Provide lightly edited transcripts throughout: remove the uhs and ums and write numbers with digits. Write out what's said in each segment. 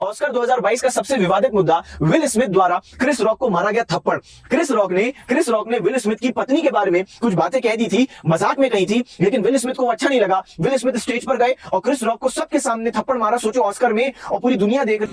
Oscar 2022 का सबसे विवादित मुद्दा विल स्मिथ द्वारा क्रिस रॉक को मारा गया थप्पड़। क्रिस रॉक ने विल स्मिथ की पत्नी के बारे में कुछ बातें कह दी थी, मजाक में कही थी, लेकिन विल स्मिथ को अच्छा नहीं लगा। विल स्मिथ स्टेज पर गए और क्रिस रॉक को सबके सामने थप्पड़ मारा। सोचो ऑस्कर में, और पूरी दुनिया देख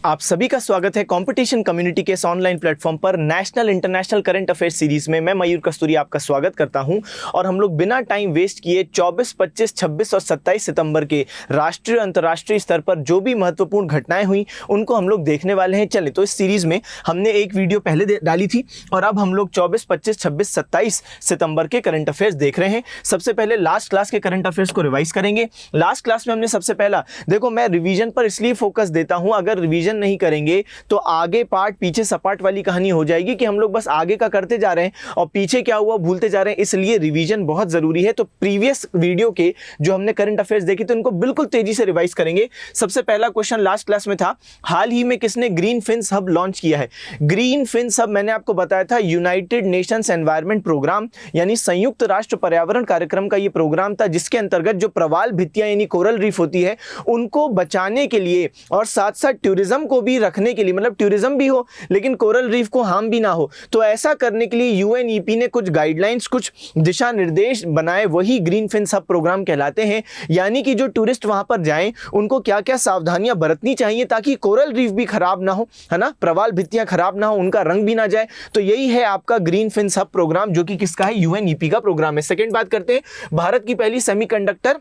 आप सभी का स्वागत है कंपटीशन कम्युनिटी के इस ऑनलाइन प्लेटफॉर्म पर national international current affairs series में। मैं मयूर कस्तूरी आपका स्वागत करता हूं और हम लोग बिना टाइम वेस्ट किए 24, 25, 26 और 27 सितंबर के राष्ट्रीय अंतर्राष्ट्रीय स्तर पर जो भी महत्वपूर्ण घटनाएं हुई उनको हम लोग देखने वाले हैं। चले तो इस सीरीज में हमने एक वीडियो पहले डाली थी और अब हम लोग 24, 25, 26, 27 सितंबर के करंट अफेयर्स देख रहे हैं। सबसे पहले लास्ट क्लास के करंट अफेयर्स को रिवाइज करेंगे। लास्ट क्लास में हमने सबसे पहला, देखो मैं रिवीजन पर इसलिए फोकस देता हूं, अगर रिवीजन नहीं करेंगे तो आगे पार्ट पीछे सपाट वाली कहानी हो जाएगी कि हम लोग बस आगे का करते जा रहे हैं और पीछे क्या हुआ भूलते जा रहे हैं। इसलिए रिवीजन बहुत जरूरी है। तो प्रीवियस वीडियो के जो हमने करंट अफेयर्स देखे थे उनको बिल्कुल तेजी से रिवाइज करेंगे। सबसे पहला क्वेश्चन लास्ट क्लास में था, हाल ही में किसने ग्रीन फिन्स हब लॉन्च किया है? ग्रीन फिन्स हब मैंने आपको बताया था यूनाइटेड नेशंस एनवायरनमेंट प्रोग्राम यानी संयुक्त राष्ट्र पर्यावरण कार्यक्रम का यह प्रोग्राम था, जिसके अंतर्गत जो प्रवाल भित्तियां यानी कोरल रीफ होती है उनको बचाने के लिए और साथ साथ टूरिज्म को भी रखने के लिए, मतलब टूरिज्म भी हो लेकिन कोरल रीफ को हार्म भी ना हो, तो ऐसा करने के लिए यूएनईपी ने कुछ गाइडलाइंस, कुछ दिशा निर्देश बनाए, वही ग्रीन फिन्स हब प्रोग्राम कहलाते हैं। यानी कि जो टूरिस्ट वहां पर जाएं उनको क्या क्या सावधानियां बरतनी चाहिए ताकि कोरल रीफ भी खराब ना हो, है ना, प्रवाल भित्तियां खराब ना हो, उनका रंग भी ना जाए। तो यही है आपका ग्रीन फिन्स हब प्रोग्राम, जो कि किसका है? यूएनईपी का प्रोग्राम है। सेकेंड बात करते हैं, भारत की पहली सेमीकंडक्टर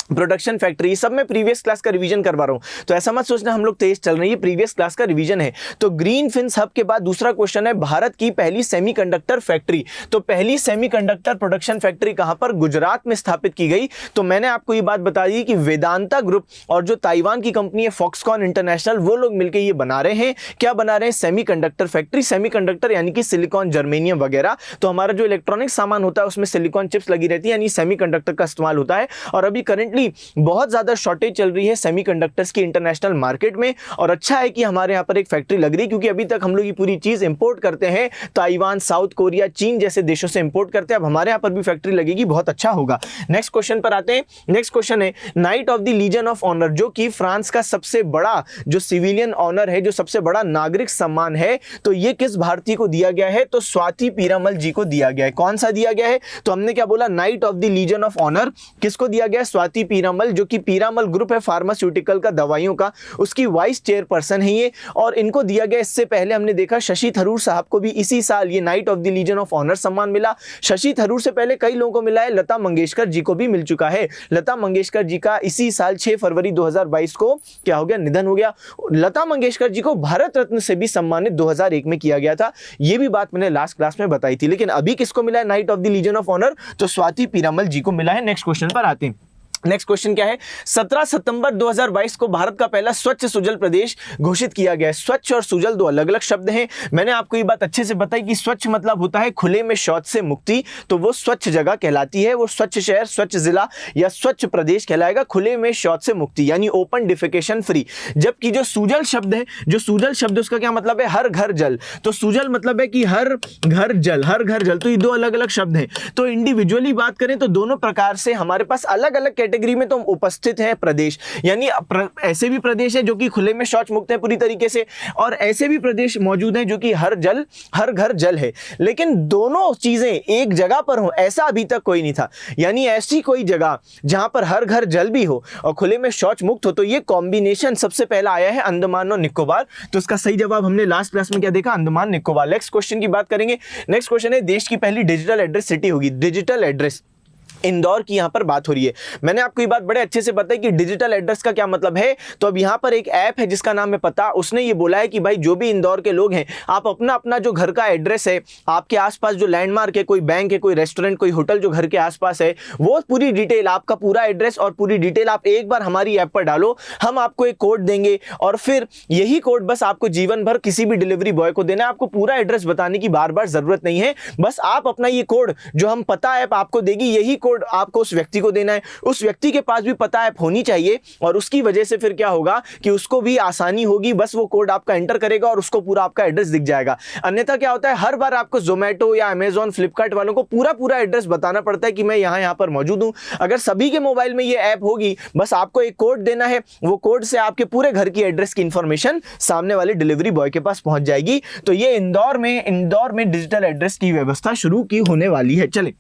प्रोडक्शन फैक्ट्री। सब मैं प्रीवियस क्लास का रिवीजन करवा रहा हूं, तो ऐसा मत सोचना हम लोग तेज चल रहे हैं, प्रीवियस क्लास का रिवीजन है। तो ग्रीन फिन्स हब के बाद दूसरा क्वेश्चन है, भारत की पहली सेमीकंडक्टर फैक्ट्री। तो पहली सेमीकंडक्टर प्रोडक्शन फैक्ट्री कहां पर? गुजरात में स्थापित की गई। तो मैंने आपको ये बात बता दी कि वेदांता ग्रुप और जो ताइवान की कंपनी है फॉक्सकॉन इंटरनेशनल, वो लोग मिलकर ये बना रहे हैं। क्या बना रहे हैं? Semiconductor factory. सेमीकंडक्टर यानी कि सिलिकॉन, जर्मेनियम वगैरह। तो हमारा जो इलेक्ट्रॉनिक सामान होता है उसमें सिलिकॉन चिप्स लगी रहती है, यानी सेमीकंडक्टर का इस्तेमाल होता है। और अभी करंटली बहुत ज्यादा शॉर्टेज चल रही है सेमीकंडक्टर्स की इंटरनेशनल मार्केट में, और अच्छा है कि हमारे यहां पर एक फैक्ट्री लग रही है, क्योंकि अभी तक हम लोग ये पूरी चीज इंपोर्ट करते हैं, ताइवान, साउथ कोरिया, चीन जैसे देशों से इंपोर्ट करते हैं। अब हमारे यहां पर भी फैक्ट्री लगेगी, बहुत अच्छा होगा। नेक्स्ट क्वेश्चन पर आते हैं। नेक्स्ट क्वेश्चन है, Knight of the Legion of Honour, जो कि फ्रांस का सबसे बड़ा जो सिविलियन ऑनर है, जो सबसे बड़ा नागरिक सम्मान है, तो ये किस भारतीय को दिया गया है? तो स्वाति पीरामल जी को दिया गया है। कौन सा दिया गया है? तो हमने क्या बोला, Knight of the Legion of Honour किसको दिया गया है? स्वाति पीरामल, जो कि पीरामल ग्रुप है फार्मास्यूटिकल का, दवाइयों का, उसकी वाइस चेयरपर्सन है ये, और इनको दिया गया। इससे पहले हमने देखा शशि थरूर साहब को भी इसी साल ये Knight of the Legion of Honour सम्मान मिला। शशि थरूर से पहले कई लोगों को मिला है, लता मंगेशकर जी को भी मिल चुका है। लता मंगेशकर जी का इसी साल 6 फरवरी 2022 को क्या हो गया? निधन हो गया। लता मंगेशकर जी को भारत रत्न से भी सम्मानित 2001 में किया गया था। ये भी बात मैंने लास्ट क्लास में बताई थी। लेकिन अभी किसको मिला है Knight of the Legion of Honour? तो स्वाति पीरामल जी को मिला है। नेक्स्ट क्वेश्चन पर आते हैं। नेक्स्ट क्वेश्चन क्या है? 17 सितंबर 2022 को भारत का पहला स्वच्छ सुजल प्रदेश घोषित किया गया है। स्वच्छ और सुजल दो अलग अलग शब्द हैं। मैंने आपको ये बात अच्छे से बताई कि स्वच्छ मतलब होता है खुले में शौच से मुक्ति, तो वो स्वच्छ जगह कहलाती है, वो स्वच्छ शहर, स्वच्छ जिला या स्वच्छ प्रदेश कहलाएगा, खुले में शौच से मुक्ति यानी ओपन डिफिकेशन फ्री। जबकि जो सुजल शब्द है, जो सुजल शब्द उसका क्या मतलब है? हर घर जल। तो सुजल मतलब है कि हर घर जल, हर घर जल। तो ये दो अलग अलग शब्द हैं। तो इंडिविजुअली बात करें तो दोनों प्रकार से हमारे पास अलग अलग कैटेगरी में तो उपस्थित है प्रदेश, यानी ऐसे भी प्रदेश है जो कि खुले में शौच मुक्त है पूरी तरीके से, और ऐसे भी प्रदेश मौजूद हैं जो कि हर घर जल है। लेकिन दोनों चीजें एक जगह पर हो ऐसा अभी तक कोई नहीं था, यानी ऐसी कोई जगह जहां पर हर घर जल भी हो और खुले में शौच मुक्त हो, तो ये कॉम्बिनेशन सबसे पहला आया है अंडमान और निकोबार। तो इसका सही जवाब हमने लास्ट क्लास में क्या देखा? अंडमान निकोबार। नेक्स्ट क्वेश्चन की बात करेंगे। नेक्स्ट क्वेश्चन है, देश की पहली डिजिटल एड्रेस सिटी होगी। डिजिटल एड्रेस, इंदौर की यहां पर बात हो रही है। मैंने आपको ये बात बड़े अच्छे से बताई कि डिजिटल एड्रेस का क्या मतलब है। तो अब यहां पर एक ऐप है जिसका नाम है पता, उसने ये बोला है कि भाई जो भी इंदौर के लोग हैं, आप अपना अपना जो घर का एड्रेस है, आपके आसपास जो लैंडमार्क है, कोई बैंक है, कोई रेस्टोरेंट, कोई होटल जो घर के आसपास है, वो पूरी डिटेल, आपका पूरा एड्रेस और पूरी डिटेल आप एक बार हमारी ऐप पर डालो। हम आपको एक कोड देंगे और फिर यही कोड बस आपको जीवन भर किसी भी डिलीवरी बॉय को देना है। आपको पूरा एड्रेस बताने की बार बार जरूरत नहीं है। बस आप अपना ये कोड जो हम पता ऐप आपको देगी, यही कोड आपको उस व्यक्ति को देना है, उस व्यक्ति के पास भी पता ऐप होनी चाहिए और उसकी वजह से फिर क्या होगा कि उसको भी आसानी होगी, बस वो कोड आपका एंटर करेगा और उसको पूरा आपका एड्रेस दिख जाएगा। अन्यथा क्या होता है, हर बार आपको जोमेटो या अमेजॉन, फ्लिपकार्ट वालों को पूरा एड्रेस बताना पड़ता है कि मैं यहां पर मौजूद हूं। अगर सभी के मोबाइल में ये ऐप होगी, बस आपको एक कोड देना है, वो कोड से आपके पूरे घर की एड्रेस की इंफॉर्मेशन सामने वाले डिलीवरी बॉय के पास पहुंच जाएगी। तो ये इंदौर में डिजिटल एड्रेस की व्यवस्था शुरू की होने वाली है। चले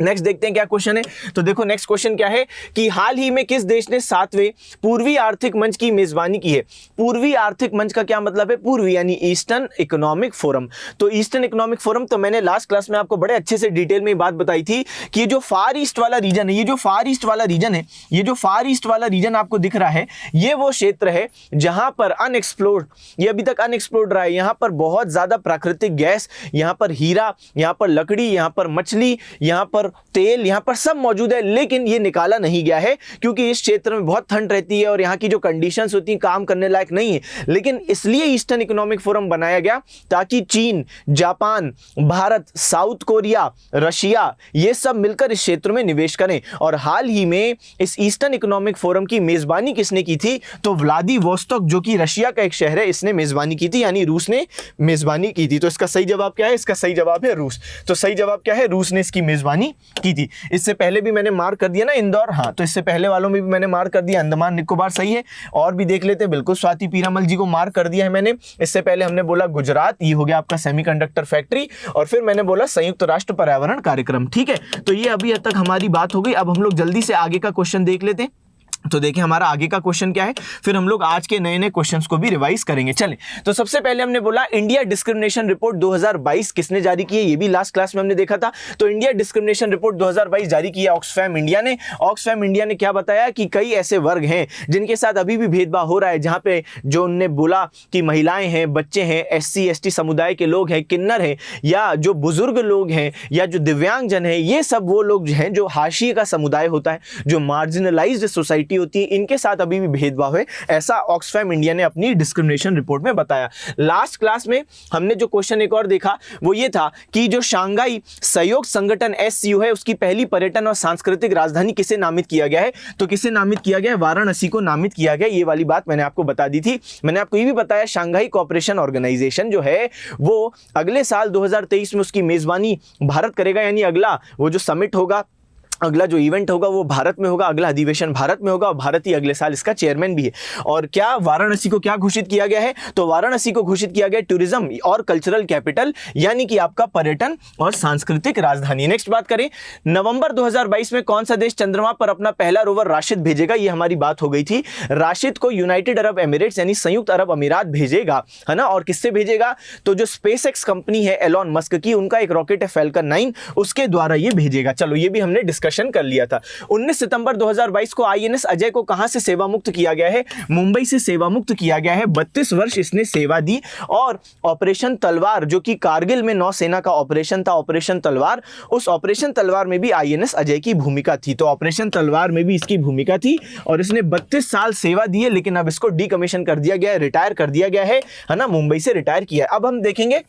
नेक्स्ट देखते हैं क्या क्वेश्चन है। तो देखो नेक्स्ट क्वेश्चन क्या है कि हाल ही में किस देश ने 7वें पूर्वी आर्थिक मंच की मेजबानी की है। पूर्वी आर्थिक मंच का क्या मतलब है, पूर्वी यानी ईस्टर्न इकोनॉमिक फोरम। तो ईस्टर्न इकोनॉमिक फोरम, तो मैंने लास्ट क्लास में आपको बड़े अच्छे से डिटेल में बात बताई थी कि ये जो फार ईस्ट वाला रीजन है, ये जो फार ईस्ट वाला रीजन आपको दिख रहा है, ये वो क्षेत्र है जहां पर अनएक्सप्लोर्ड, ये अभी तक अनएक्सप्लोर्ड रहा है। यहां पर बहुत ज्यादा प्राकृतिक गैस, यहां पर हीरा, यहां पर लकड़ी, यहां पर मछली, यहां पर तेल, यहां पर सब मौजूद है, लेकिन ये निकाला नहीं गया है क्योंकि इस क्षेत्र में बहुत ठंड रहती है और यहां की जो कंडीशंस होती हैं काम करने लायक नहीं है। लेकिन इसलिए ईस्टर्न इकोनॉमिक फोरम बनाया गया ताकि चीन, Japan, Bharat, south Korea, Russia, ये सब मिलकर इस क्षेत्र में निवेश करें। और हाल ही में इस ईस्टर्न इकोनॉमिक फोरम की मेजबानी किसने की थी, तो व्लादिवोस्तोक, जो कि रशिया का एक शहर है, इसने मेजबानी की थी, यानी रूस ने मेजबानी की थी। तो इसका सही जवाब क्या है, इसका सही जवाब है रूस। तो सही जवाब क्या है, रूस ने इसकी मेजबानी की थी। इससे पहले भी मैंने मार्क कर दिया ना इंदौर, हाँ, तो इससे पहले वालों में भी मैंने मार्क कर दिया, अंडमान निकोबार सही है। और भी देख लेते हैं, बिल्कुल स्वाति पीरामल जी को मार्क कर दिया है मैंने। इससे पहले हमने बोला गुजरात, ये हो गया आपका सेमीकंडक्टर फैक्ट्री, और फिर मैंने बोला संयुक्त राष्ट्र पर्यावरण कार्यक्रम। ठीक है, तो ये अभी तक हमारी बात हो गई। अब हम लोग जल्दी से आगे का क्वेश्चन देख लेते हैं। तो देखिए हमारा आगे का क्वेश्चन क्या है, फिर हम लोग आज के नए नए क्वेश्चंस को भी रिवाइज करेंगे। चलें, तो सबसे पहले हमने बोला इंडिया डिस्क्रिमिनेशन रिपोर्ट 2022 किसने जारी की है, ये भी लास्ट क्लास में हमने देखा था। तो इंडिया डिस्क्रिमिनेशन रिपोर्ट 2022 जारी किया ऑक्सफैम इंडिया ने। ऑक्सफैम इंडिया ने क्या बताया कि कई ऐसे वर्ग हैं जिनके साथ अभी भी भेदभाव हो रहा है, जहां पे जो उनने बोला कि महिलाएं हैं, बच्चे हैं, SC ST समुदाय के लोग हैं, किन्नर हैं, या जो बुजुर्ग लोग हैं, या जो दिव्यांगजन हैं, ये सब वो लोग हैं जो हाशिए का समुदाय होता है, जो मार्जिनलाइज्ड सोसाइटी होती है, इनके साथ अभी भी भेदभाव है, ऐसा ऑक्सफैम इंडिया ने अपनी डिस्क्रिमिनेशन रिपोर्ट में बताया। लास्ट क्लास में हमने जो क्वेश्चन एक और देखा वो ये था कि जो शंघाई सहयोग संगठन SCO है, उसकी पहली पर्यटन और सांस्कृतिक राजधानी किसे नामित किया गया है, तो किसे नामित किया गया है, वाराणसी को नामित किया गया। ये वाली बात मैंने आपको बता दी थी। मैंने आपको ये भी बताया शंघाई कोऑपरेशन ऑर्गेनाइजेशन जो है वो अगले साल 2023 में उसकी मेजबानी भारत करेगा, यानी अगला वो जो समिट होगा, अगला जो इवेंट होगा वो भारत में होगा, अगला अधिवेशन भारत में होगा, और भारत ही अगले साल इसका चेयरमैन भी है। और क्या वाराणसी को क्या घोषित किया गया है, तो वाराणसी को घोषित किया गया टूरिज्म और कल्चरल कैपिटल, यानी कि आपका पर्यटन और सांस्कृतिक राजधानी। नेक्स्ट बात करें, नवंबर 2022 में कौन सा देश चंद्रमा पर अपना पहला रोवर राशिद भेजेगा, ये हमारी बात हो गई थी। राशिद को यूनाइटेड अरब एमिरेट्स यानी संयुक्त अरब अमीरात भेजेगा, है ना। और किससे भेजेगा, तो जो स्पेसएक्स कंपनी है एलॉन मस्क की, उनका एक रॉकेट है फैल्कन 9, उसके द्वारा ये भेजेगा। चलो ये भी हमने डिस्कशन कर लिया था। 19 सितंबर 2022 को INS अजय को कहां से सेवा मुक्त किया गया है, मुंबई से सेवा मुक्त किया गया है। 32 वर्ष इसने सेवा दी। और ऑपरेशन तलवार, जो कि कारगिल में नौसेना का ऑपरेशन था, ऑपरेशन तलवार, उस ऑपरेशन तलवार में भी INS अजय की भूमिका थी। तो ऑपरेशन तलवार में भी इसकी भूमिका थी और इसने 32 साल सेवा दी है, लेकिन अब इसको डीकमीशन कर दिया गया है, रिटायर कर दिया गया है ना, मुंबई से रिटायर किया है। अब हम देखेंगे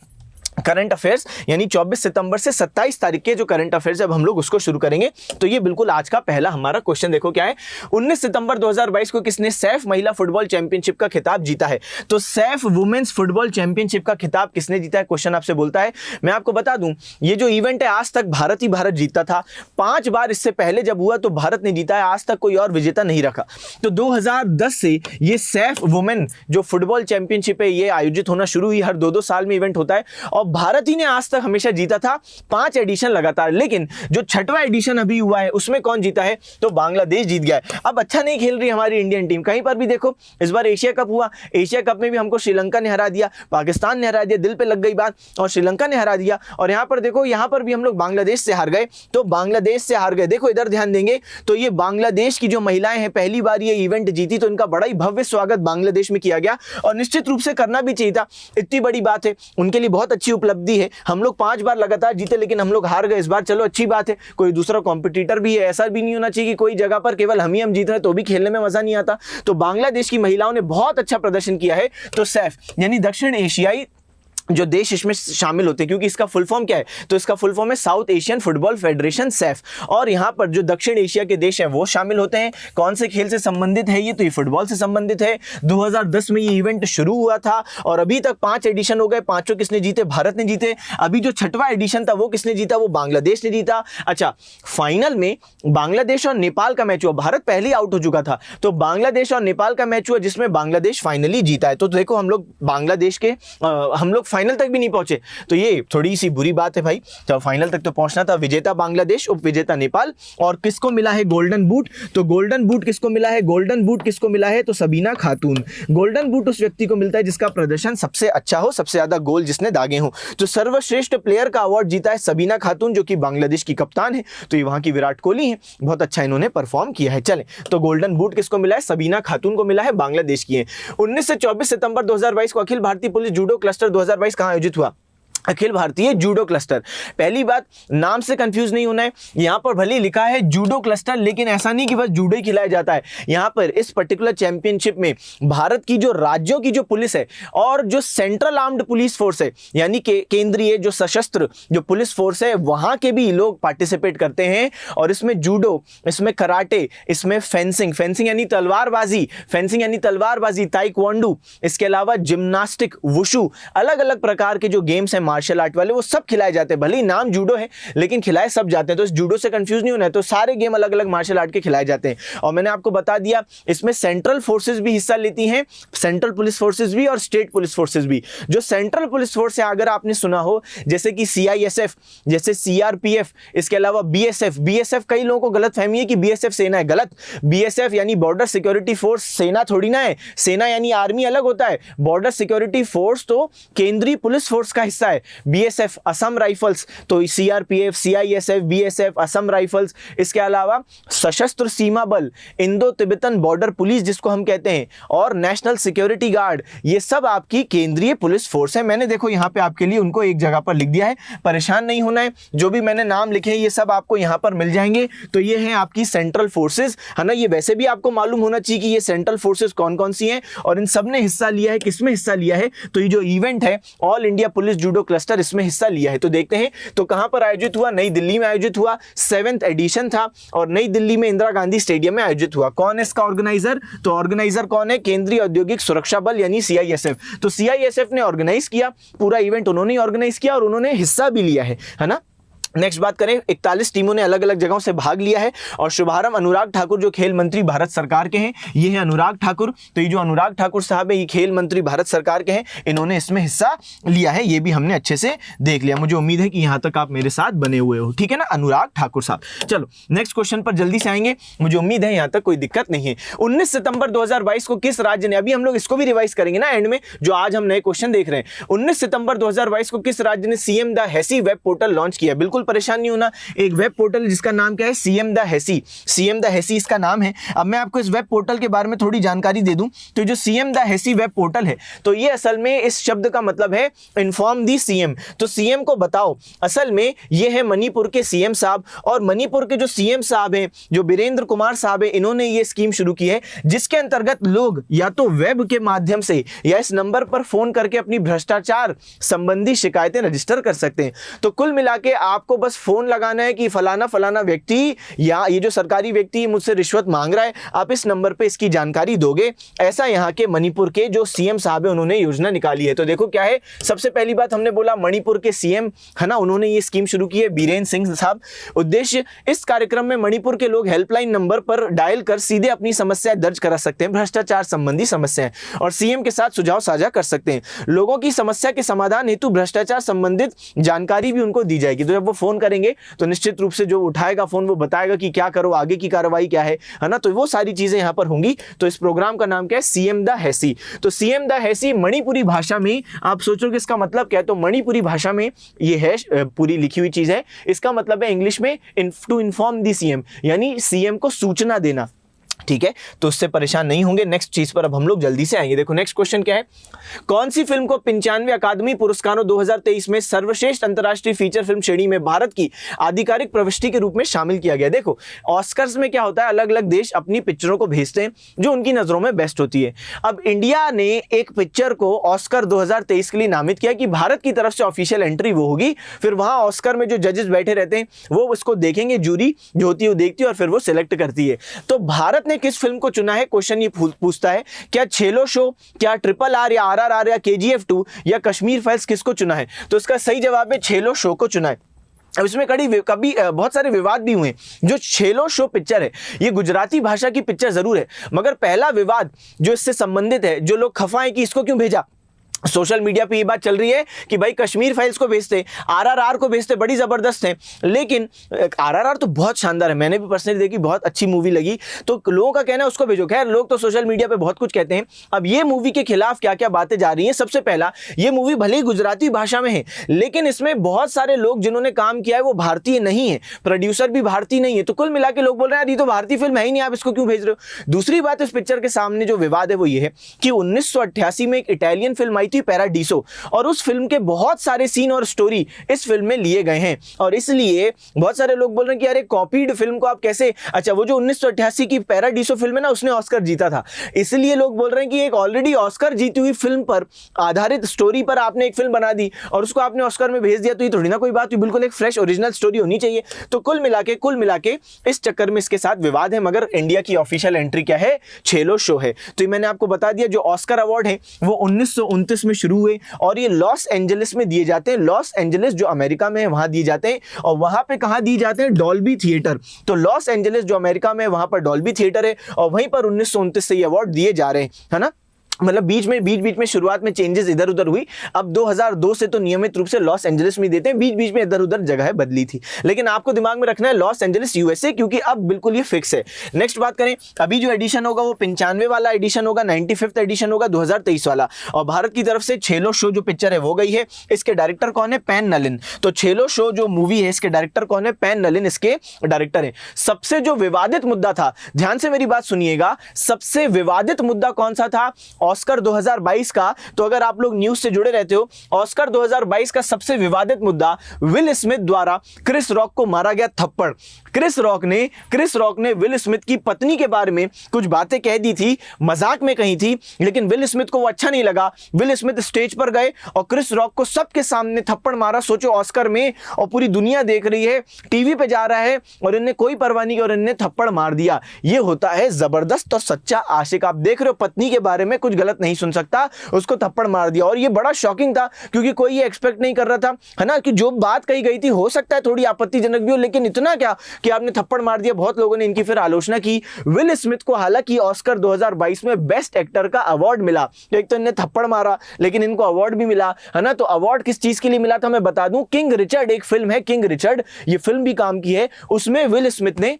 करंट अफेयर्स, यानी 24 सितंबर से 27 तारीख के जो करंट अफेयर्स अब हम लोग उसको शुरू करेंगे। तो ये बिल्कुल आज का पहला हमारा क्वेश्चन देखो क्या है, 19 सितंबर 2022 को किसने सैफ महिला फुटबॉल चैंपियनशिप का खिताब जीता है। तो सैफ वुमेन्स फुटबॉल चैंपियनशिप का खिताब किसने जीता है, क्वेश्चन आपसे बोलता है। मैं आपको बता दूं, ये जो इवेंट है आज तक भारत ही भारत जीतता था। 5 बार इससे पहले जब हुआ तो भारत ने जीता है, आज तक कोई और विजेता नहीं रखा। तो 2010 से ये सैफ वुमेन जो फुटबॉल चैंपियनशिप है, ये आयोजित होना शुरू हुई। हर 2-2 साल में इवेंट होता है और भारत ही ने आज तक हमेशा जीता था, 5 एडिशन लगातार। लेकिन जो 6वां एडिशन अभी हुआ है उसमें कौन जीता है, तो बांग्लादेश जीत गया है। अब अच्छा नहीं खेल रही हमारी इंडियन टीम, कहीं पर भी देखो। इस बार एशिया कप हुआ, एशिया कप में भी हमको श्रीलंका ने हरा दिया, पाकिस्तान ने हरा दिया, दिल पे लग गई बात, और श्रीलंका ने हरा दिया। और यहां पर देखो, यहां पर भी हम लोग बांग्लादेश से हार गए, तो बांग्लादेश से हार गए। देखो इधर ध्यान देंगे तो ये बांग्लादेश की जो महिलाएं हैं, पहली बार ये इवेंट जीती, तो इनका बड़ा ही भव्य स्वागत बांग्लादेश में किया गया और निश्चित रूप से करना भी चाहिए था। इतनी बड़ी बात है, उनके लिए बहुत अच्छी उपलब्धि है। हम लोग 5 बार लगातार जीते, लेकिन हम लोग हार गए इस बार। चलो अच्छी बात है, कोई दूसरा कॉम्पिटिटर भी है, ऐसा भी नहीं होना चाहिए कि कोई जगह पर केवल हम ही जीत रहे हैं तो भी खेलने में मजा नहीं आता। तो बांग्लादेश की महिलाओं ने बहुत अच्छा प्रदर्शन किया है। तो सैफ यानी दक्षिण एशियाई जो देश इसमें शामिल होते हैं, क्योंकि इसका फुल फॉर्म क्या है, तो इसका फुल फॉर्म है south Asian football federation Saif. और यहाँ पर जो दक्षिण एशिया के देश हैं वो शामिल होते हैं। कौन से खेल से संबंधित है ये, तो ये फुटबॉल से संबंधित है। 2010 में ये इवेंट शुरू हुआ था और अभी तक 5 एडिशन हो गए। 5 किसने जीते, भारत ने जीते। अभी जो 6वां एडिशन था वो किसने जीता, वो बांग्लादेश ने जीता। अच्छा, फाइनल में बांग्लादेश और नेपाल का मैच हुआ। भारत पहले ही आउट हो चुका था, तो बांग्लादेश और नेपाल का मैच हुआ जिसमें बांग्लादेश फाइनली जीता है। तो देखो हम लोग बांग्लादेश के हम लोग फाइनल तक भी नहीं पहुंचे, तो ये थोड़ी सी बुरी बात है भाई। तो फाइनल तक तो पहुंचना था। विजेता बांग्लादेश, उपविजेता नेपाल। और किसको मिला है गोल्डन बूट, तो गोल्डन बूट किसको मिला है, गोल्डन बूट किसको मिला है, तो सबीना खातून। गोल्डन बूट उस व्यक्ति को मिलता है जिसका प्रदर्शन सबसे अच्छा हो, सबसे ज्यादा गोल जिसने दागे हो। तो सर्वश्रेष्ठ प्लेयर का अवार्ड जीता है सबीना खातून, जो कि बांग्लादेश की कप्तान है। तो ये वहां की विराट कोहली है, बहुत अच्छा इन्होंने परफॉर्म किया है। चले, तो गोल्डन बूट किसको मिला है, सबीना खातून को मिला है, बांग्लादेश की है। 19 से 24 सितंबर 2022 को Akhil Bharatiya police judo cluster 2022 कहां आयोजित हुआ, अखिल भारतीय जूडो क्लस्टर। पहली बात, नाम से कंफ्यूज नहीं होना है। यहां पर भले लिखा है जूडो क्लस्टर, लेकिन ऐसा नहीं कि बस जूडो ही खिलाया जाता है। यहां पर इस पर्टिकुलर चैंपियनशिप में भारत की जो राज्यों की जो पुलिस है और जो सेंट्रल आर्म्ड पुलिस फोर्स है, यानी कि केंद्रीय जो सशस्त्र जो पुलिस फोर्स है, वहां के भी लोग पार्टिसिपेट करते हैं। और इसमें जूडो, इसमें कराटे, इसमें फेंसिंग, फेंसिंग यानी तलवारबाजी, फेंसिंग यानी तलवारबाजी, ताइक्वांडो, इसके अलावा जिम्नास्टिक, वुशु, अलग अलग प्रकार के जो गेम्स हैं मार्शल आर्ट वाले, वो सब खिलाए जाते हैं। भले ही नाम जूडो है लेकिन खिलाए सब जाते हैं। तो इस जूडो से कंफ्यूज नहीं होना है। तो सारे गेम अलग अलग मार्शल आर्ट के खिलाए जाते हैं। और मैंने आपको बता दिया इसमें सेंट्रल फोर्सेस भी हिस्सा लेती हैं, सेंट्रल पुलिस फोर्सेस भी और स्टेट पुलिस फोर्सेस भी। जो सेंट्रल पुलिस फोर्स है, अगर आपने सुना हो, जैसे कि CISF, जैसे CRPF, इसके अलावा BSF। BSF कई लोगों को गलत फहमी है कि BSF सेना है, गलत। BSF यानी बॉर्डर सिक्योरिटी फोर्स, सेना थोड़ी ना है। सेना यानी आर्मी अलग होता है, बॉर्डर सिक्योरिटी फोर्स तो केंद्रीय पुलिस फोर्स का हिस्सा है। BSF असम राइफल्स, तो CRPF, CISF, BSF, Assam rifles. इसके अलावा सशस्त्र सीमा बल, इंडो तिब्बतन बॉर्डर पुलिस जिसको हम कहते हैं, और नेशनल सिक्योरिटी गार्ड, ये सब आपकी केंद्रीय पुलिस फोर्स है। मैंने देखो यहाँ पे आपके लिए उनको एक जगह पर लिख दिया है, परेशान नहीं होना है। जो भी मैंने नाम लिखे हैं ये सब आपको यहाँ पर मिल जाएंगे। तो ये है आपकी सेंट्रल फोर्सेज, है ना। ये वैसे भी आपको मालूम होना चाहिए कि ये सेंट्रल फोर्सेज कौन कौन सी हैं और इन सब ने हिस्सा लिया है, किसमें हिस्सा लिया है। तो ये जो इवेंट है all India police judo cluster, इसमें हिस्सा लिया है। तो देखते हैं तो कहां पर आयोजित हुआ, नई दिल्ली में आयोजित हुआ, 7th एडिशन था और नई दिल्ली में इंदिरा गांधी स्टेडियम में आयोजित हुआ। कौन है इसका ऑर्गेनाइजर, तो ऑर्गेनाइजर कौन है, केंद्रीय औद्योगिक सुरक्षा बल यानी CISF। तो CISF ने ऑर्गेनाइज किया, पूरा इवेंट उन्होंने ऑर्गेनाइज किया और उन्होंने हिस्सा भी लिया है ना। नेक्स्ट बात करें, 41 टीमों ने अलग अलग जगहों से भाग लिया है और शुभारंभ अनुराग ठाकुर जो खेल मंत्री भारत सरकार के हैं, ये है अनुराग ठाकुर। तो ये जो अनुराग ठाकुर साहब है ये खेल मंत्री भारत सरकार के हैं, इन्होंने इसमें हिस्सा लिया है। ये भी हमने अच्छे से देख लिया। मुझे उम्मीद है कि यहां तक आप मेरे साथ बने हुए हो, ठीक है ना, अनुराग ठाकुर साहब। चलो नेक्स्ट क्वेश्चन पर जल्दी से आएंगे, मुझे उम्मीद है यहां तक कोई दिक्कत नहीं है। 19 सितंबर 2022 को किस राज्य ने, अभी हम लोग इसको भी रिवाइज करेंगे ना एंड में, जो आज हम नए क्वेश्चन देख रहे हैं। 19 सितंबर 2022 को किस राज्य ने CM द हैसी वेब पोर्टल लॉन्च किया, बिल्कुल परेशान नहीं होना। एक वेब पोर्टल जिसका नाम क्या है, CM द हैसी, CM द हैसी इसका नाम है। अब मैं आपको इस वेब पोर्टल के बारे में थोड़ी जानकारी दे दूं, तो जो CM द हैसी वेब पोर्टल है, तो ये असल में इस शब्द का मतलब है इन्फॉर्म दी CM। तो CM को बताओ, असल में ये है मणिपुर के CM साहब। और मणिपुर के जो CM साहब हैं, जो बीरेंद्र कुमार साहब हैं, इन्होंने ये स्कीम शुरू की है जिसके अंतर्गत लोग या तो वेब के माध्यम से या इस नंबर पर फोन करके अपनी भ्रष्टाचार संबंधी शिकायतें रजिस्टर कर सकते हैं। तो कुल मिला के आपको बस फोन लगाना है कि फलाना फलाना व्यक्ति या ये जो सरकारी व्यक्ति मुझसे रिश्वत मांग रहा है, आप इस नंबर पे इसकी जानकारी दोगे। ऐसा यहाँ के मणिपुर के जो CM साहब है उन्होंने योजना निकाली है। तो देखो क्या है, सबसे पहली बात हमने बोला मणिपुर के CM है ना, उन्होंने ये स्कीम शुरू की है, बीरेंद्र सिंह साहब। उद्देश्य, इस कार्यक्रम में मणिपुर के लोग हेल्पलाइन नंबर पर डायल कर सीधे अपनी समस्याएं दर्ज करा सकते हैं, भ्रष्टाचार संबंधी समस्याएं, और CM के साथ सुझाव साझा कर सकते हैं। लोगों की समस्या के समाधान हेतु भ्रष्टाचार संबंधित जानकारी भी उनको दी जाएगी। तो जब वो फोन करेंगे तो निश्चित रूप से जो उठाएगा फोन वो बताएगा कि क्या करो, आगे की कार्रवाई क्या है ना। तो वो सारी चीजें यहां पर होंगी। तो इस प्रोग्राम का नाम क्या है, CM द हैसी। तो CM द हैसी मणिपुरी भाषा में, आप सोचोगे इसका मतलब क्या है, तो मणिपुरी भाषा में ये है पूरी लिखी हुई चीज है। इसका मतलब है इंग्लिश में टू इन्फॉर्म दी CM, यानी CM को सूचना देना, ठीक है, तो उससे परेशान नहीं होंगे। नेक्स्ट चीज पर अब हम लोग जल्दी से आएंगे। देखो नेक्स्ट क्वेश्चन क्या है, कौन सी फिल्म को 95वें अकादमी पुरस्कारों 2023 में सर्वश्रेष्ठ अंतर्राष्ट्रीय फीचर फिल्म श्रेणी में भारत की आधिकारिक प्रविष्टि के रूप में शामिल किया गया। देखो ऑस्कर्स में क्या होता है, अलग अलग देश अपनी पिक्चरों को भेजते हैं जो उनकी नजरों में बेस्ट होती है। अब इंडिया ने एक पिक्चर को ऑस्कर 2023 के लिए नामित किया कि भारत की तरफ से ऑफिशियल एंट्री वो होगी, फिर वहां ऑस्कर में जो जजेस बैठे रहते हैं वो उसको देखेंगे, जूरी जो होती है वो देखती है और फिर वो सिलेक्ट करती है। तो भारत ने किस फिल्म को चुना है, क्वेश्चन ये पूछता है, क्या छेलो शो, क्या RRR या RRR या KGF 2 या कश्मीर फाइल्स, किसको चुना है? तो इसका सही जवाब है छेलो शो को चुना है। अब इसमें कभी बहुत सारे विवाद भी हुए। जो छेलो शो पिक्चर है ये गुजराती भाषा की पिक्चर जरूर है, मगर पहला विवाद जो इससे संबंधित है, जो लोग खफा है कि इसको क्यों भेजा, सोशल मीडिया पे ये बात चल रही है कि भाई कश्मीर फाइल्स को भेजते, RRR को भेजते, बड़ी जबरदस्त है, लेकिन RRR तो बहुत शानदार है, मैंने भी पर्सनली देखी, बहुत अच्छी मूवी लगी, तो लोगों का कहना है उसको भेजो। खैर लोग तो सोशल मीडिया पे बहुत कुछ कहते हैं। अब ये मूवी के खिलाफ क्या क्या बातें जा रही हैं, सबसे पहला ये मूवी भले ही गुजराती भाषा में है, लेकिन इसमें बहुत सारे लोग जिन्होंने काम किया है वो भारतीय नहीं है, प्रोड्यूसर भी भारतीय नहीं है, तो कुल मिला के लोग बोल रहे हैं यार ये तो भारतीय फिल्म है ही नहीं, आप इसको क्यों भेज रहे हो। दूसरी बात, इस पिक्चर के सामने जो विवाद है वो ये है कि 1988 में एक इटालियन फिल्म आई थी पैराडीसो, और उस फिल्म के बहुत सारे सीन और स्टोरी इस फिल्म में लिए गए हैं, और इसलिए बहुत सारे लोग बोल रहे हैं कि यार कॉपीड फिल्म को आप कैसे, अच्छा वो जो 1988 की पैराडीसो फिल्म है ना उसने ऑस्कर जीता था, इसलिए लोग बोल रहे हैं कि एक ऑलरेडी ऑस्कर जीती हुई फिल्म पर आधारित स्टोरी पर आपने एक फिल्म बना दी और उसको आपने ऑस्कर में भेज दिया, तो ये थोड़ी ना कोई बात हुई, बिल्कुल एक फ्रेश ओरिजिनल स्टोरी होनी चाहिए। तो कुल मिला के इस चक्कर में इसके साथ विवाद है, मगर इंडिया की ऑफिशियल एंट्री क्या है, छेलो शो है। तो मैंने आपको बता दिया जो ऑस्कर अवार्ड है वो 1929 में शुरू हुए और ये लॉस एंजलिस में दिए जाते हैं। लॉस एंजलिस जो अमेरिका में है वहां दिए जाते हैं, और वहां पे कहां दिए जाते हैं, डॉल्बी थिएटर। तो लॉस एंजलिस जो अमेरिका में है वहां पर डॉल्बी थिएटर है और वहीं पर 1929 से ये अवार्ड दिए जा रहे हैं, है ना। मतलब बीच में शुरुआत में चेंजेस इधर उधर हुई, अब 2002 से तो नियमित रूप से लॉस एंजलिस में देते हैं, बीच में इधर उधर जगह बदली थी, लेकिन आपको दिमाग में रखना है लॉस एंजलिस USA, क्योंकि अब बिल्कुल ये फिक्स है। नेक्स्ट बात करें, अभी जो एडिशन होगा वो 95 वाला एडिशन होगा, 95th एडिशन होगा 2023 वाला, और भारत की तरफ से छेलो शो जो पिक्चर है वो गई है। इसके डायरेक्टर कौन है, पैन नलिन। तो छेलो शो जो मूवी है इसके डायरेक्टर कौन है, पैन नलिन इसके डायरेक्टर है। सबसे जो विवादित मुद्दा था, ध्यान से मेरी बात सुनिएगा, सबसे विवादित मुद्दा कौन सा था, ऑस्कर 2022 का। तो अगर आप लोग न्यूज से जुड़े रहते हो, ऑस्कर 2022 का सबसे विवादित मुद्दा विल स्मिथ द्वारा क्रिस रॉक को मारा गया थप्पड़। क्रिस रॉक ने विल स्मिथ की पत्नी के बारे में कुछ बातें कह दी थी, मजाक में कही थी, लेकिन विल स्मिथ को वो अच्छा नहीं लगा। विल स्मिथ स्टेज पर गए और क्रिस रॉक को सबके सामने थप्पड़ मारा। सोचो ऑस्कर में और पूरी दुनिया देख रही है, टीवी पे जा रहा है और इन्हें कोई परवाह नहीं और इन्हें थप्पड़ मार दिया। ये होता है जबरदस्त और सच्चा आशिक। आप देख रहे हो पत्नी के बारे में कुछ गलत नहीं सुन सकता, उसको थप्पड़ मार दिया। और ये बड़ा शॉकिंग था क्योंकि कोई ये एक्सपेक्ट नहीं कर रहा था, है ना, कि जो बात कही गई थी हो सकता है थोड़ी आपत्तिजनक भी हो, लेकिन इतना क्या कि आपने थप्पड़ मार दिया। बहुत लोगों ने इनकी फिर आलोचना की। विल स्मिथ को हालांकि ऑस्कर 2022 में बेस्ट एक्टर का अवार्ड मिला, तो एक तो इन्हें थप्पड़ मारा लेकिन इनको अवार्ड भी मिला, है ना। तो अवार्ड किस चीज के लिए मिला था मैं बता दूं, किंग रिचर्ड एक फिल्म है, किंग रिचर्ड, ये फिल्म भी काम की है, उसमें विल स्मिथ ने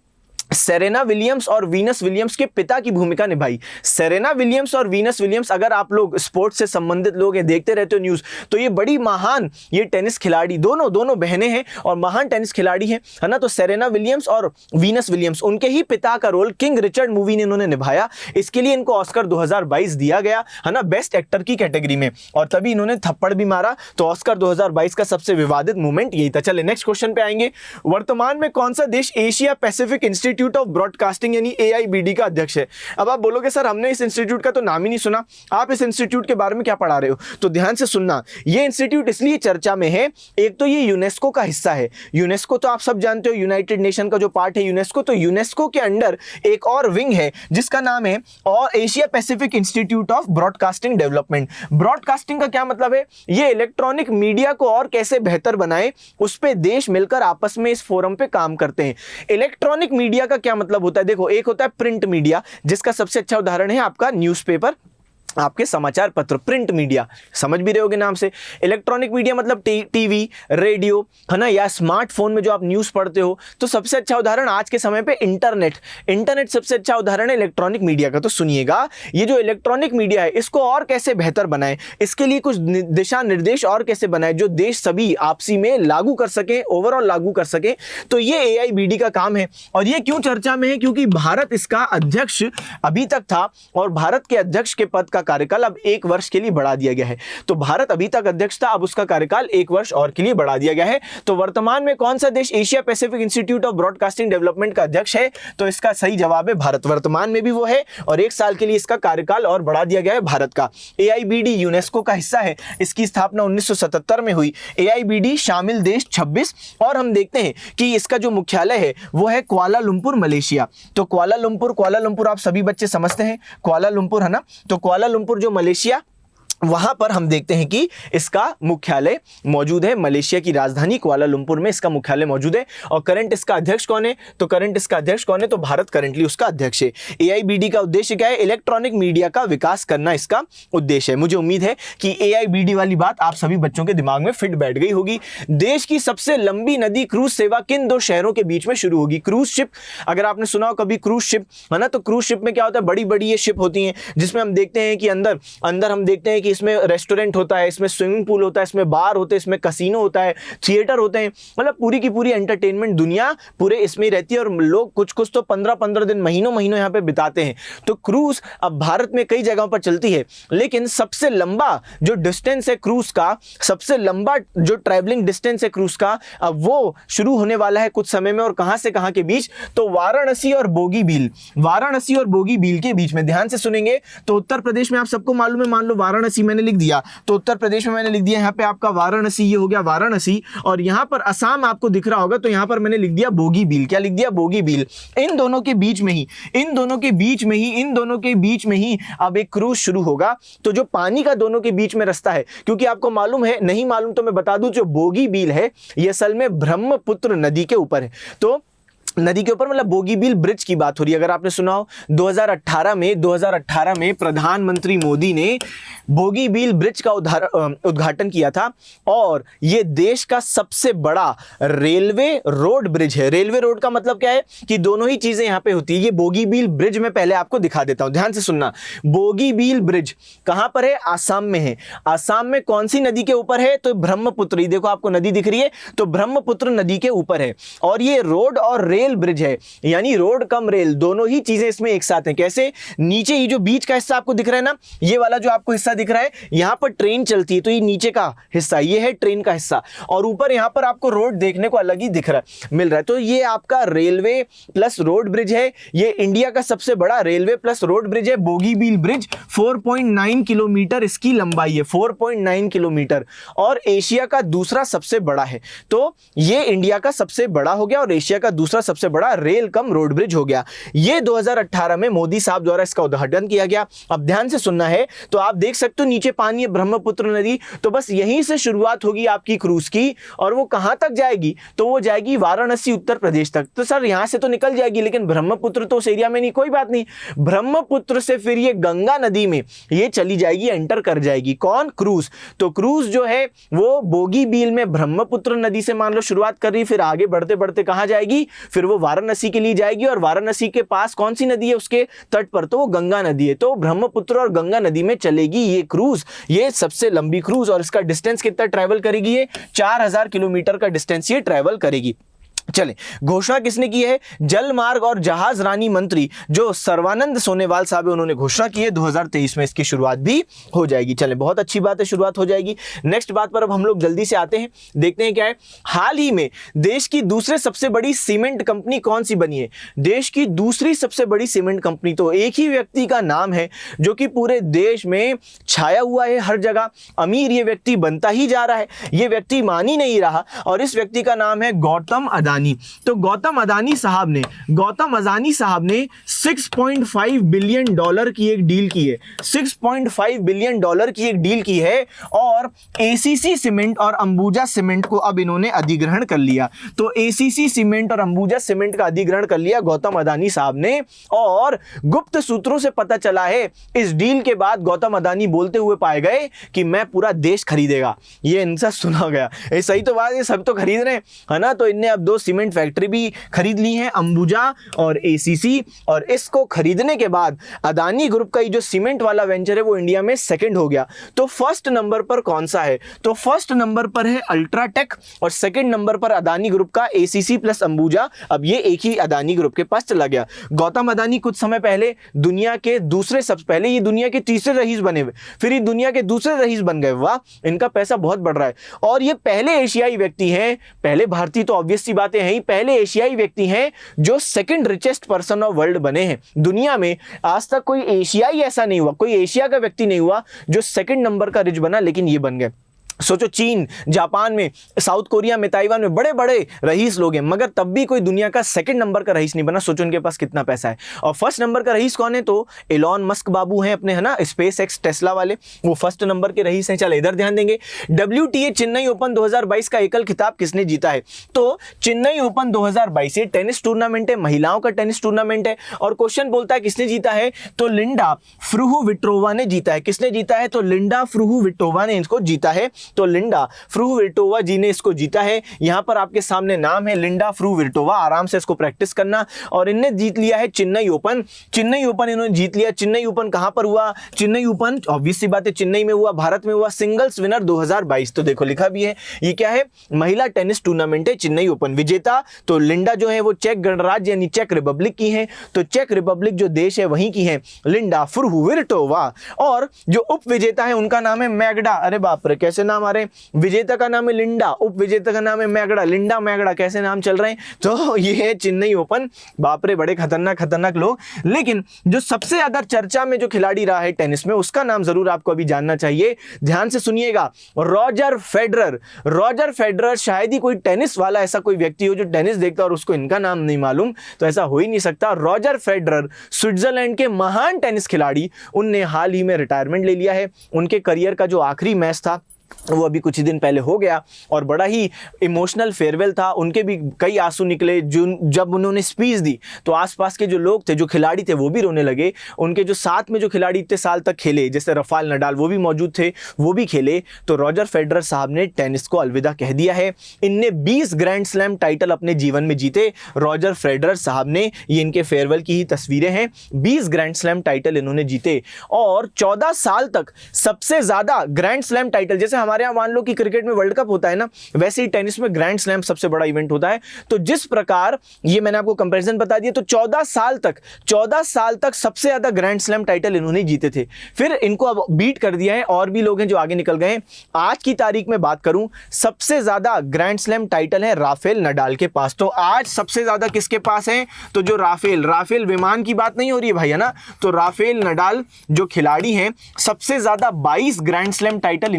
सेरेना विलियम्स और वीनस विलियम्स के पिता की भूमिका निभाई। सेरेना विलियम्स और वीनस विलियम्स, अगर आप लोग स्पोर्ट्स से संबंधित लोग हैं, देखते रहते हो न्यूज़, तो ये बड़ी महान ये टेनिस खिलाड़ी, दोनों बहनें हैं और महान टेनिस खिलाड़ी हैं, है ना। तो सेरेना विलियम्स और वीनस विलियम्स, उनके ही पिता का रोल किंग रिचर्ड मूवी ने इन्होंने निभाया। इसके लिए इनको ऑस्कर 2022 दिया गया, है ना, बेस्ट एक्टर की कैटेगरी में, और तभी इन्होंने थप्पड़ भी मारा। तो ऑस्कर 2022 का सबसे विवादित मूवमेंट यही था। चले नेक्स्ट क्वेश्चन पे आएंगे। वर्तमान में कौन सा देश Asia Pacific institute of broadcasting यानी AIBD का अध्यक्ष है? अब आप बोलोगे सर हमने इस इंस्टीट्यूट का तो नाम ही नहीं सुना, आप इस इंस्टीट्यूट के बारे में क्या पढ़ा रहे हो? तो ध्यान से सुनना, ये इंस्टीट्यूट इसलिए चर्चा में है, एक तो ये यूनेस्को का हिस्सा है। यूनेस्को तो आप सब जानते हो, यूनाइटेड नेशन का जो पार्ट है यूनेस्को, तो यूनेस्को के अंडर एक और विंग है जिसका नाम है और Asia Pacific institute of broadcasting development. Broadcasting का क्या मतलब है, ये इलेक्ट्रॉनिक मीडिया को और कैसे बेहतर बनाए उस पे देश मिलकर आपस में इस फोरम पे काम करते हैं। इलेक्ट्रॉनिक मीडिया का क्या मतलब होता है, देखो एक होता है प्रिंट मीडिया, जिसका सबसे अच्छा उदाहरण है आपका न्यूज़पेपर, आपके समाचार पत्र, प्रिंट मीडिया, समझ भी रहे होगे नाम से। इलेक्ट्रॉनिक मीडिया मतलब टीवी, रेडियो, है ना, या स्मार्टफोन में जो आप न्यूज़ पढ़ते हो। तो सबसे अच्छा उदाहरण आज के समय पे इंटरनेट सबसे अच्छा उदाहरण है इलेक्ट्रॉनिक मीडिया का। तो सुनिएगा, ये जो इलेक्ट्रॉनिक मीडिया है इसको और कैसे बेहतर बनाएं, इसके लिए कुछ दिशा निर्देश और कैसे बनाएं जो देश सभी आपसी में लागू कर सके, ओवरऑल लागू कर सके। तो ये AIBD का काम है। और ये क्यों चर्चा में है? क्योंकि भारत इसका अध्यक्ष अभी तक था और भारत के अध्यक्ष के पद का कार्यकाल अब 1 वर्ष के लिए बढ़ा दिया गया है। तो भारत अभी तक अध्यक्ष था, अब उसका कार्यकाल 1 वर्ष और के लिए बढ़ा दिया गया है। तो वर्तमान में कौन सा देश Asia Pacific institute of broadcasting development का अध्यक्ष है? तो इसका सही जवाब है भारत। वर्तमान में भी वो है और 1 साल के लिए इसका कार्यकाल और बढ़ा दिया गया है भारत का। AIBD यूनेस्को का हिस्सा है, इसकी स्थापना 1977 में हुई। AIBD शामिल देश 26 और हम देखते हैं कि इसका जो मुख्यालय है वो है कुआलालंपुर, मलेशिया। तो कुआलालंपुर आप सभी बच्चे समझते हैं, कुआलालंपुर है ना। तो कुआलालंपुर जो मलेशिया, वहां पर हम देखते हैं कि इसका मुख्यालय मौजूद है। मलेशिया की राजधानी कुआलालंपुर में इसका मुख्यालय मौजूद है। और करंट इसका अध्यक्ष कौन है? तो करंट इसका अध्यक्ष कौन है? तो भारत करंटली उसका अध्यक्ष है। AIBD का उद्देश्य क्या है? इलेक्ट्रॉनिक मीडिया का विकास करना इसका उद्देश्य है। मुझे उम्मीद है कि AIBD वाली बात आप सभी बच्चों के दिमाग में फिट बैठ गई होगी। देश की सबसे लंबी नदी क्रूज सेवा किन 2 शहरों के बीच में शुरू होगी? क्रूज शिप, अगर आपने सुना हो कभी क्रूज शिप, है ना। तो क्रूज शिप में क्या होता है? बड़ी बड़ी ये शिप होती हैं जिसमें हम देखते हैं कि अंदर हम देखते हैं कि इसमें रेस्टोरेंट होता है, इसमें स्विमिंग पूल होता है, इसमें बार होते हैं, इसमें कसिनो होता है, थिएटर होते हैं, मतलब पूरी की पूरी एंटरटेनमेंट दुनिया पूरे इसमें ही रहती है। और लोग कुछ तो 15-15 दिन, महीनों यहाँ पे बिताते हैं। तो क्रूज अब भारत में कई जगहों पर चलती है, लेकिन सबसे लंबा जो डिस्टेंस है क्रूज का, सबसे लंबा जो ट्रैवलिंग डिस्टेंस है क्रूज का, अब वो शुरू होने वाला है कुछ समय में। और कहां से कहां के बीच? तो वाराणसी और बोगीबील के बीच में। ध्यान से सुनेंगे तो उत्तर प्रदेश में आप सबको मालूम है, मान लो वाराणसी मैंने लिख दिया, तो उत्तर प्रदेश में मैंने लिख दिया यहाँ पे आपका वाराणसी, ये हो गया वाराणसी। और यहाँ पर असम आपको दिख रहा होगा, तो यहाँ पर मैंने लिख दिया बोगीबील। क्या लिख दिया? बोगीबील। इन दोनों के बीच में ही अब एक क्रूज शुरू होगा। तो जो पानी का दोनों के बीच में रास्ता है, क्योंकि आपको मालूम है, नहीं मालूम तो मैं बता दूं, जो बोगीबील है ये असल में ब्रह्मपुत्र नदी के ऊपर है। तो नदी के ऊपर मतलब बोगीबील ब्रिज की बात हो रही है। अगर आपने सुना हो 2018 में प्रधानमंत्री मोदी ने बोगीबील ब्रिज का उद्घाटन किया था। और ये देश का सबसे बड़ा रेलवे रोड ब्रिज है। रेलवे रोड का मतलब क्या है कि दोनों ही चीजें यहां पे होती है। ये बोगीबील ब्रिज मैं पहले आपको दिखा देता हूं, ध्यान से सुनना। बोगीबील ब्रिज कहां पर है? आसाम में है। आसाम में कौन सी नदी के ऊपर है? तो ब्रह्मपुत्र। देखो आपको नदी दिख रही है, तो ब्रह्मपुत्र नदी के ऊपर है। और ये रोड और रेल ब्रिज है, यानी रोड कम रेल, दोनों ही चीजें इसमें एक साथ हैं। कैसे? नीचे ये जो बीच का हिस्सा आपको दिख रहा है ना, ये वाला जो आपको हिस्सा दिख रहा है, यहां पर ट्रेन चलती है, तो ये नीचे का हिस्सा ये है ट्रेन का हिस्सा। और ऊपर यहां पर आपको रोड देखने को अलग ही दिख रहा है, मिल रहा है। तो ये आपका रेलवे प्लस रोड ब्रिज है। ये इंडिया का सबसे बड़ा रेलवे प्लस रोड ब्रिज है, बोगीबील ब्रिज। 4.9 किलोमीटर इसकी लंबाई है, 4.9 किलोमीटर, और एशिया का दूसरा सबसे बड़ा है। तो ये इंडिया का सबसे बड़ा हो गया और एशिया का दूसरा सबसे बड़ा रेल कम रोड ब्रिज हो गया। ये 2018 में मोदी साहब द्वारा इसका उद्घाटन किया गया। अब ध्यान से सुनना है, तो आप देख सकते हो नीचे पानी है, ब्रह्मपुत्र नदी। तो बस यहीं से शुरुआत होगी आपकी क्रूज की, और वो कहां तक जाएगी? तो वो जाएगी वाराणसी, उत्तर प्रदेश तक। तो सर यहां से तो निकल जाएगी, लेकिन ब्रह्मपुत्र तो उस एरिया में नहीं, कोई बात नहीं। ब्रह्मपुत्र से फिर ये गंगा नदी में ये चली जाएगी, एंटर कर जाएगी। कौन? क्रूज। तो क्रूज जो है वो बोगीबील में ब्रह्मपुत्र नदी से मान लो शुरुआत कर रही, फिर आगे बढ़ते बढ़ते कहां जाएगी? फिर वो वाराणसी के लिए जाएगी। और वाराणसी के पास कौन सी नदी है उसके तट पर? तो वो गंगा नदी है। तो ब्रह्मपुत्र और गंगा नदी में चलेगी ये क्रूज, ये सबसे लंबी क्रूज। और इसका डिस्टेंस कितना ट्रैवल करेगी? ये 4000 किलोमीटर का डिस्टेंस ये ट्रैवल करेगी। चले, घोषणा किसने की है? जल मार्ग और जहाज रानी मंत्री जो सर्बानंद सोनोवाल साहब है, उन्होंने घोषणा की है 2023 में इसकी शुरुआत भी हो जाएगी। चले, बहुत अच्छी बात है, शुरुआत हो जाएगी। नेक्स्ट बात पर अब हम लोग जल्दी से आते हैं, देखते हैं क्या है। हाल ही में देश की दूसरे सबसे बड़ी सीमेंट कंपनी कौन सी बनी है? देश की दूसरी सबसे बड़ी सीमेंट कंपनी, तो एक ही व्यक्ति का नाम है जो कि पूरे देश में छाया हुआ है, हर जगह अमीर ये व्यक्ति बनता ही जा रहा है, ये व्यक्ति मान ही नहीं रहा, और इस व्यक्ति का नाम है गौतम अदानी। अदानी। तो गौतम अदानी साहब ने 6.5 बिलियन डॉलर की एक डील की है, 6.5 बिलियन डॉलर की एक डील की है, और एसीसी सीमेंट और अंबुजा सीमेंट को अब इन्होंने अधिग्रहण कर लिया। तो एसीसी सीमेंट और अंबुजा सीमेंट का अधिग्रहण कर लिया गौतम अदानी साहब ने, और गुप्त सूत्रों से पता चला है इस डील के बाद गौतम अदानी बोलते हुए पाए गए कि मैं पूरा देश खरीदेगा। ये इनसे सुना गया, ये सही तो बात है, सब तो खरीद रहे हैं, है ना। तो इनने अब 2 सीमेंट फैक्ट्री भी खरीद ली हैं, अंबुजा और एसीसी, और इसको खरीदने के बाद अदानी ग्रुप का ये जो सीमेंट वाला वेंचर है वो इंडिया में सेकंड हो गया। तो फर्स्ट नंबर पर कौन सा है? तो फर्स्ट नंबर पर है अल्ट्राटेक, और सेकंड नंबर पर अदानी ग्रुप का एसीसी प्लस अंबुजा। अब ये एक ही अदानी ग्रुप के पास चला गया। गौतम अदानी कुछ समय पहले दुनिया के दूसरे, सबसे पहले ये दुनिया के तीसरे रईस बने हुए, फिर ये दुनिया के दूसरे रईस बन गए। वाह, इनका पैसा बहुत बढ़ रहा है। और ये पहले एशियाई व्यक्ति हैं, पहले भारतीय तो ऑब्वियस सी बातें हैं ही, पहले एशियाई व्यक्ति हैं जो second richest person of world बने हैं दुनिया में। आज तक कोई एशियाई ऐसा नहीं हुआ, कोई एशिया का व्यक्ति नहीं हुआ जो सेकंड नंबर का रिच बना, लेकिन ये बन गए। सोचो, चीन, जापान में, साउथ कोरिया में, ताइवान में बड़े बड़े रईस लोग हैं, मगर तब भी कोई दुनिया का सेकंड नंबर का रईस नहीं बना। सोचो इनके पास कितना पैसा है। और फर्स्ट नंबर का रईस कौन है? तो एलॉन मस्क बाबू हैं अपने, है ना, स्पेस एक्स टेस्ला वाले, वो फर्स्ट नंबर के रईस हैं। चल इधर ध्यान देंगे। WTA चेन्नई ओपन 2022 का एकल खिताब किसने जीता है? तो चेन्नई ओपन 2022 ये टेनिस टूर्नामेंट है, महिलाओं का टेनिस टूर्नामेंट है, और क्वेश्चन बोलता है किसने जीता है? तो लिंडा फ्रुहविटोवा ने जीता है। किसने जीता है? तो लिंडा फ्रुहविटोवा ने इसको जीता है। तो लिंडा फ्रुहविटोवा जी ने इसको जीता है। यहां पर आपके सामने नाम है लिंडा फ्रुहविटोवा, आराम से इसको प्रैक्टिस करना। और इन्हें जीत लिया है चेन्नई ओपन। चेन्नई ओपन इन्होंने जीत लिया। चेन्नई ओपन कहां पर हुआ? चेन्नई ओपन ऑब्वियस सी बात है चेन्नई में हुआ, भारत में हुआ। सिंगल्स विनर 2022, तो देखो लिखा भी है। ये क्या है? महिला टेनिस टूर्नामेंट है चेन्नई ओपन। विजेता तो लिंडा जो है वो चेक गणराज्य यानी चेक रिपब्लिक की है। तो चेक रिपब्लिक जो देश है वहीं की है लिंडा फ्रुहविटोवा। और जो उप विजेता है उनका नाम है मैगडा। अरे बाप रे, कैसे नाम आ रहे हैं। विजेता का नाम है लिंडा, उप विजेता का नाम है मैगडा। लिंडा मैगडा कैसे नाम चल रहे हैं। तो ये है चेन्नई ओपन। बाप रे, बड़े खतरनाक लोग। लेकिन जो सबसे ज्यादा चर्चा में जो खिलाड़ी रहा है टेनिस में, उसका नाम जरूर आपको अभी जानना चाहिए। ध्यान से सुनिएगा, रॉजर फेडरर। रॉजर फेडरर, शायद ही कोई टेनिस वाला ऐसा कोई व्यक्ति हो जो टेनिस देखता और उसको इनका नाम नहीं मालूम, तो ऐसा हो ही नहीं सकता। रॉजर फेडरर स्विट्जरलैंड के महान टेनिस खिलाड़ी, उनने हाल ही में रिटायरमेंट ले लिया है। उनके करियर का जो आखिरी मैच था वो अभी कुछ ही दिन पहले हो गया, और बड़ा ही इमोशनल फेयरवेल था। उनके भी कई आंसू निकले जब उन्होंने स्पीच दी, तो आसपास के जो लोग थे, जो खिलाड़ी थे, वो भी रोने लगे। उनके जो साथ में जो खिलाड़ी इतने साल तक खेले, जैसे रफाल नडाल, वो भी मौजूद थे, वो भी खेले। तो रॉजर फेडरर साहब ने टेनिस को अलविदा कह दिया है। इनने 20 ग्रैंड स्लैम टाइटल अपने जीवन में जीते, रॉजर फेडरर साहब ने। ये इनके फेयरवेल की ही तस्वीरें हैं। 20 ग्रैंड स्लैम टाइटल इन्होंने जीते, और 14 साल तक सबसे ज्यादा ग्रैंड स्लैम टाइटल, जैसे हमारे यहां मान लो कि क्रिकेट में वर्ल्ड कप होता है ना, वैसे ही टेनिस में ग्रैंड स्लैम सबसे बड़ा इवेंट होता है। तो जिस प्रकार ये मैंने आपको कंपैरिजन बता दिया, तो 14 साल तक सबसे ज्यादा ग्रैंड स्लैम टाइटल इन्होंने जीते थे। फिर इनको अब बीट कर दिया है, और भी लोग हैं जो आगे निकल गए हैं। आज की तारीख में बात करूं, सबसे ज्यादा ग्रैंड स्लैम टाइटल है राफेल नडाल के पास। तो आज सबसे ज्यादा किसके पास है? तो जो राफेल विमान की बात नहीं हो रही है भाई, है ना। तो राफेल नडाल जो खिलाड़ी हैं, सबसे ज्यादा 22 ग्रैंड स्लैम टाइटल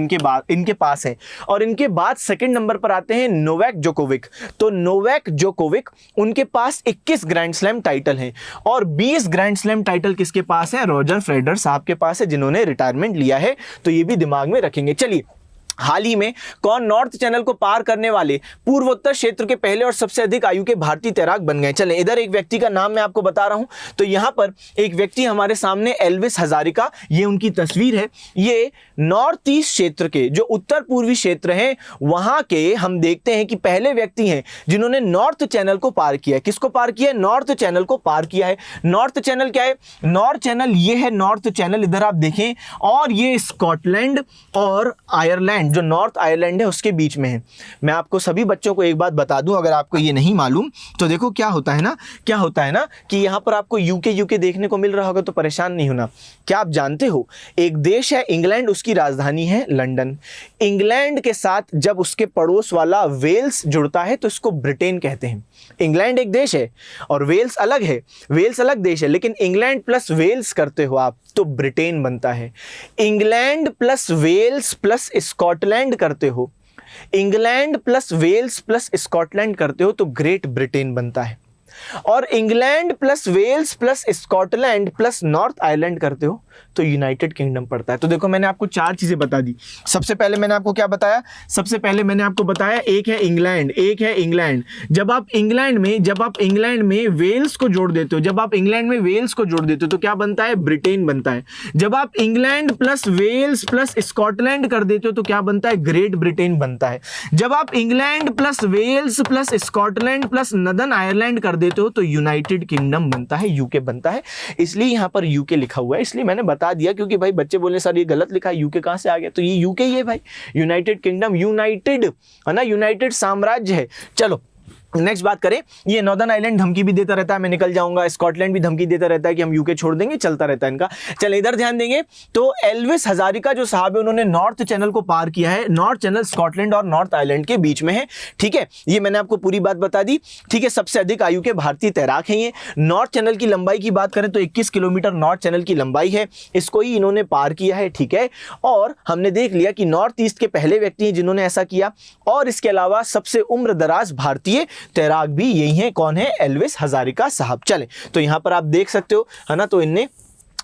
इनके पास है। और इनके बाद सेकंड नंबर पर आते हैं नोवाक जोकोविक। तो नोवाक जोकोविक, उनके पास 21 ग्रैंड स्लैम टाइटल हैं, और 20 ग्रैंड स्लैम टाइटल किसके पास है? रॉजर फेडरर साहब के पास है, जिन्होंने रिटायरमेंट लिया है। तो ये भी दिमाग में रखेंगे। चलिए, हाल ही में कौन नॉर्थ चैनल को पार करने वाले पूर्वोत्तर क्षेत्र के पहले और सबसे अधिक आयु के भारतीय तैराक बन गए? चलें, इधर एक व्यक्ति का नाम मैं आपको बता रहा हूं। तो यहां पर एक व्यक्ति हमारे सामने, एल्विस हजारिका, ये उनकी तस्वीर है। ये नॉर्थ ईस्ट क्षेत्र के, जो उत्तर पूर्वी क्षेत्र हैं, वहां के हम देखते हैं कि पहले व्यक्ति हैं जिन्होंने नॉर्थ चैनल को पार किया है। किसको पार किया है? नॉर्थ चैनल को पार किया है। नॉर्थ चैनल क्या है? नॉर्थ चैनल ये है, नॉर्थ चैनल इधर आप देखें, और ये स्कॉटलैंड और आयरलैंड, जो नॉर्थ आयरलैंड है, उसके बीच में है। मैं आपको सभी बच्चों को एक बात बता दूं, अगर आपको ये नहीं मालूम, तो देखो क्या होता है ना कि यहां पर आपको यूके देखने को मिल रहा होगा, तो परेशान नहीं होना। क्या आप जानते हो, एक देश है इंग्लैंड, उसकी राजधानी है लंदन। इंग्लैंड के साथ जब उसके पड़ोस वाला वेल्स जुड़ता है, तो इसको ब्रिटेन कहते हैं। इंग्लैंड एक देश है और वेल्स अलग है, वेल्स अलग देश है, लेकिन इंग्लैंड प्लस वेल्स करते हो आप, तो ब्रिटेन बनता है। England plus Wales plus Scotland करते हो, England plus Wales plus Scotland करते हो तो ग्रेट ब्रिटेन बनता है, और England plus Wales plus Scotland plus North Ireland करते हो तो यूनाइटेड किंगडम पड़ता है। तो देखो मैंने आपको चार चीजें बता दी। सबसे पहले मैंने आपको क्या बताया, सबसे पहले मैंने आपको बताया एक है इंग्लैंड, एक है इंग्लैंड। जब आप इंग्लैंड में वेल्स को जोड़ देते हो, जब आप इंग्लैंड में वेल्स को जोड़ देते हो तो क्या बनता है, ब्रिटेन बनता है। जब आप England plus Wales plus Scotland कर देते हो तो क्या बनता है, ग्रेट ब्रिटेन बनता है। जब आप England plus Wales plus Scotland plus Northern Ireland कर देते हो तो यूनाइटेड किंगडम बनता है, यूके बनता है। इसलिए यहां पर यूके लिखा हुआ है, इसलिए मैंने बता दिया, क्योंकि भाई बच्चे बोले सर ये गलत लिखा है, यूके कहां से आ गया, तो ये यूके ही है भाई, यूनाइटेड किंगडम, यूनाइटेड है ना, यूनाइटेड साम्राज्य है। चलो नेक्स्ट बात करें, ये नॉर्दर्न आइलैंड धमकी भी देता रहता है, मैं निकल जाऊंगा, स्कॉटलैंड भी धमकी देता रहता है कि हम यूके छोड़ देंगे, चलता रहता है इनका। चल इधर ध्यान देंगे तो एल्विस हजारिका जो साहब है उन्होंने नॉर्थ चैनल को पार किया है, नॉर्थ चैनल स्कॉटलैंड और नॉर्थ आइलैंड के बीच में है, ठीक है, ये मैंने आपको पूरी बात बता दी, ठीक है। सबसे अधिक आयु के भारतीय तैराक हैं ये। नॉर्थ चैनल की लंबाई की बात करें तो 21 किलोमीटर नॉर्थ चैनल की लंबाई है, इसको ही इन्होंने पार किया है, ठीक है। और हमने देख लिया कि नॉर्थ ईस्ट के पहले व्यक्ति हैं जिन्होंने ऐसा किया, और इसके अलावा सबसे उम्र दराज भारतीय तैराक भी यही है, कौन है, एल्विस हजारिका साहब। चले तो यहां पर आप देख सकते हो, है ना, तो इनने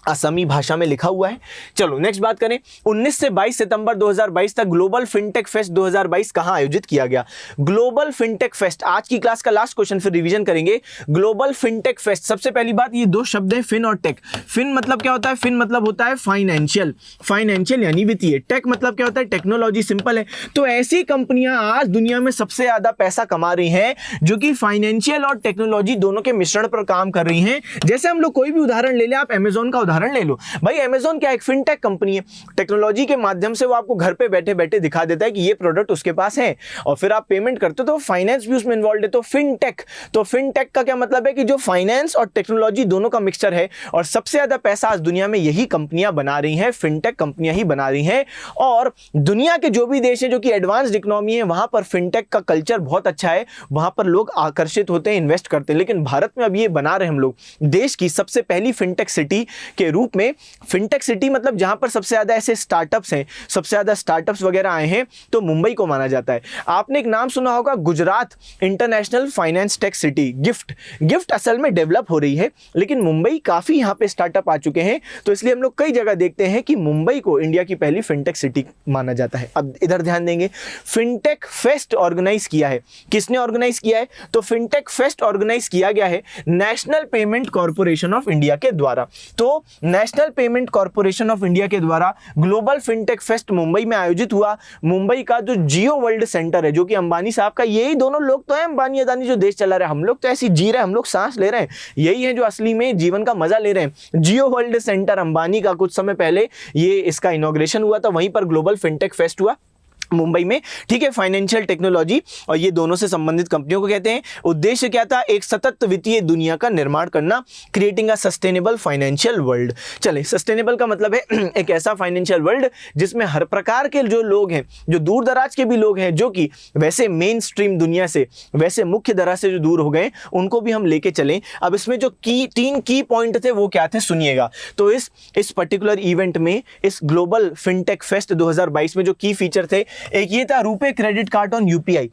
असमी भाषा में लिखा हुआ है। चलो नेक्स्ट बात करें, 19 से 22 सितंबर 2022 तक ग्लोबल फिनटेक फेस्ट 2022 कहां आयोजित किया गया। ग्लोबल फिनटेक फेस्ट आज की क्लास का लास्ट क्वेश्चन, फिर रिवीजन करेंगे। ग्लोबल फिनटेक फेस्ट, सबसे पहली बात, ये दो शब्द है फिन और टेक। फिन मतलब क्या होता है, फिन मतलब होता है फाइनेंशियल, फाइनेंशियल यानी वित्तीय। टेक मतलब क्या होता है, टेक्नोलॉजी, सिंपल है। तो ऐसी कंपनियां आज दुनिया में सबसे ज्यादा पैसा कमा रही हैं जो कि फाइनेंशियल और टेक्नोलॉजी दोनों के मिश्रण पर काम कर रही हैं। जैसे हम लोग कोई भी उदाहरण ले ले, आप अमेजोन का उदाहरण ले लो भाई, अमेजोन क्या एक फिनटेक कंपनी है, टेक्नोलॉजी के माध्यम से वो आपको घर पे बैठे बैठे दिखा देता है कि ये प्रोडक्ट उसके पास है, और फिर आप पेमेंट करते हो तो फाइनेंस भी उसमें इन्वॉल्व है। तो फिनटेक, तो फिनटेक का क्या मतलब है कि जो फाइनेंस और टेक्नोलॉजी दोनों का मिक्सचर है, और सबसे ज्यादा पैसा आज दुनिया में यही कंपनियां बना रही हैं, फिनटेक कंपनियां ही बना रही हैं। और दुनिया के जो भी देश हैं जो कि एडवांस्ड इकोनॉमी है, वहां पर फिनटेक का कल्चर बहुत अच्छा है, वहां पर लोग आकर्षित होते हैं, इन्वेस्ट करते हैं। लेकिन भारत में अब ये बना रहे हम लोग देश की सबसे पहली फिनटेक सिटी के रूप में। फिनटेक सिटी मतलब जहां पर सबसे ज्यादा ऐसे स्टार्टअप्स हैं, सबसे ज्यादा स्टार्टअप्स वगैरह आए हैं, तो मुंबई को माना जाता है। आपने एक नाम सुना होगा, Gujarat international finance tech city, gift. Gift असल में डेवलप हो रही है, लेकिन मुंबई काफी यहां पे स्टार्टअप आ चुके हैं, तो इसलिए हम लोग कई जगह देखते हैं कि मुंबई को इंडिया की पहली फिनटेक सिटी माना जाता है। अब इधर ध्यान देंगे, फिनटेक फेस्ट ऑर्गेनाइज किया है, किसने ऑर्गेनाइज किया है, तो फिनटेक फेस्ट ऑर्गेनाइज किया गया है national payment corporation of India के द्वारा। तो national payment corporation of India के द्वारा ग्लोबल फिनटेक फेस्ट मुंबई में आयोजित हुआ। मुंबई का जो जियो वर्ल्ड सेंटर है, जो कि अंबानी साहब का, यही दोनों लोग तो हैं, अंबानी अदानी जो देश चला रहे हैं, हम लोग तो ऐसी जी रहे हैं, हम लोग सांस ले रहे हैं, यही है जो असली में जीवन का मजा ले रहे हैं। जियो वर्ल्ड सेंटर अंबानी का, कुछ समय पहले ये इसका इनॉग्रेशन हुआ था, वहीं पर ग्लोबल फिनटेक फेस्ट हुआ मुंबई में, ठीक है। फाइनेंशियल टेक्नोलॉजी और ये दोनों से संबंधित कंपनियों को कहते हैं। उद्देश्य क्या था, एक सतत वित्तीय दुनिया का निर्माण करना, creating a sustainable financial world. चले, सस्टेनेबल का मतलब है एक ऐसा फाइनेंशियल वर्ल्ड जिसमें हर प्रकार के जो लोग हैं, जो दूर दराज के भी लोग हैं, जो कि वैसे मेन स्ट्रीम दुनिया से, वैसे मुख्य धारा से जो दूर हो गए, उनको भी हम लेके चलें। अब इसमें जो तीन की पॉइंट थे वो क्या थे, सुनिएगा। तो इस पर्टिकुलर इवेंट में, इस ग्लोबल फिनटेक फेस्ट 2022 में जो की फीचर थे, एक ये था RuPay credit card on UPI.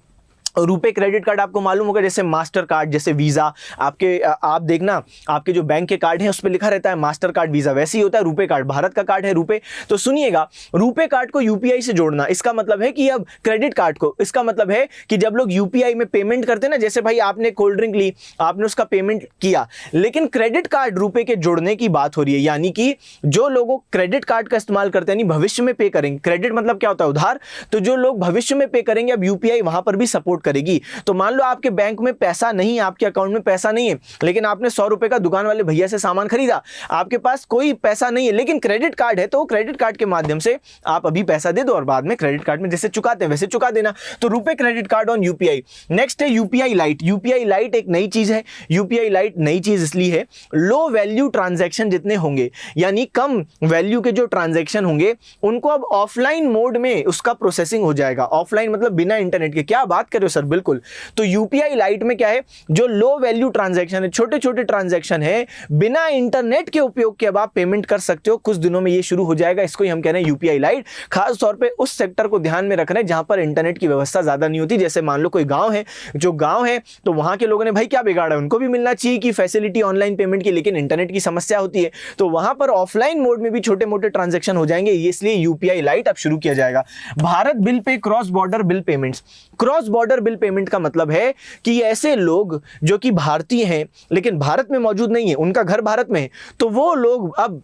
RuPay credit card आपको मालूम होगा, जैसे मास्टर कार्ड, जैसे वीजा, आप देखना आपके जो बैंक के कार्ड हैं उस पर लिखा रहता है मास्टर कार्ड, वीजा, वैसे ही होता है रुपे कार्ड, भारत का कार्ड है रुपे। तो सुनिएगा, रुपे कार्ड को यूपीआई से जोड़ना, इसका मतलब है कि अब क्रेडिट कार्ड को, इसका मतलब है कि जब लोग यूपीआई में पेमेंट करते हैं ना, जैसे भाई आपने कोल्ड ड्रिंक ली, आपने उसका पेमेंट किया, लेकिन क्रेडिट कार्ड रुपे के जोड़ने की बात हो रही है, यानी कि जो लोग क्रेडिट कार्ड का इस्तेमाल करते हैं, भविष्य में पे करेंगे, क्रेडिट मतलब क्या होता है, उधार, तो जो लोग भविष्य में पे करेंगे, अब यूपीआई वहां पर भी सपोर्ट करेगी। तो मान लो आपके बैंक में पैसा नहीं है, आपके अकाउंट में पैसा नहीं है, लेकिन आपने 100 रुपए का दुकान वाले भैया से सामान खरीदा, आपके पास कोई पैसा नहीं है, लेकिन क्रेडिट कार्ड है, तो क्रेडिट कार्ड के माध्यम से आप अभी पैसा दे दो और बाद में क्रेडिट कार्ड में जैसे चुकाते हैं वैसे चुका देना। तो RuPay credit card on UPI. Next है यूपीआई लाइट। यूपीआई लाइट एक नई चीज है। यूपीआई लाइट नई चीज इसलिए है, लो वैल्यू ट्रांजैक्शन जितने होंगे, यानी कम वैल्यू के जो ट्रांजैक्शन होंगे, उनको अब ऑफलाइन मोड में उसका प्रोसेसिंग हो जाएगा। ऑफलाइन मतलब बिना इंटरनेट के। क्या बात कर रहे हो सर, बिल्कुल। तो यूपीआई लाइट में क्या है, जो लो वैल्यू ट्रांजैक्शन है, छोटे छोटे ट्रांजैक्शन है, बिना इंटरनेट के उपयोग के अब आप पेमेंट कर सकते हो। कुछ दिनों में ये शुरू हो जाएगा, इसको ही हम कह रहे हैं यूपीआई लाइट। खास तौर पे उस सेक्टर को ध्यान में रख रहे हैं जहां पर इंटरनेट की व्यवस्था ज्यादा नहीं होती। जैसे मान लो कोई गांव है, जो गांव है तो वहां के लोगों ने भाई क्या बिगाड़ा है, उनको भी मिलना चाहिए कि फैसिलिटी ऑनलाइन पेमेंट की, लेकिन इंटरनेट की समस्या होती है, तो वहां पर ऑफलाइन मोड में भी छोटे मोटे ट्रांजैक्शन हो जाएंगे, इसलिए यूपीआई लाइट अब शुरू किया जाएगा। Bharat bill pay cross border bill payments. Cross border bill payment का मतलब है कि ऐसे लोग जो कि भारतीय हैं लेकिन भारत में मौजूद नहीं है, उनका घर भारत में है, तो वो लोग अब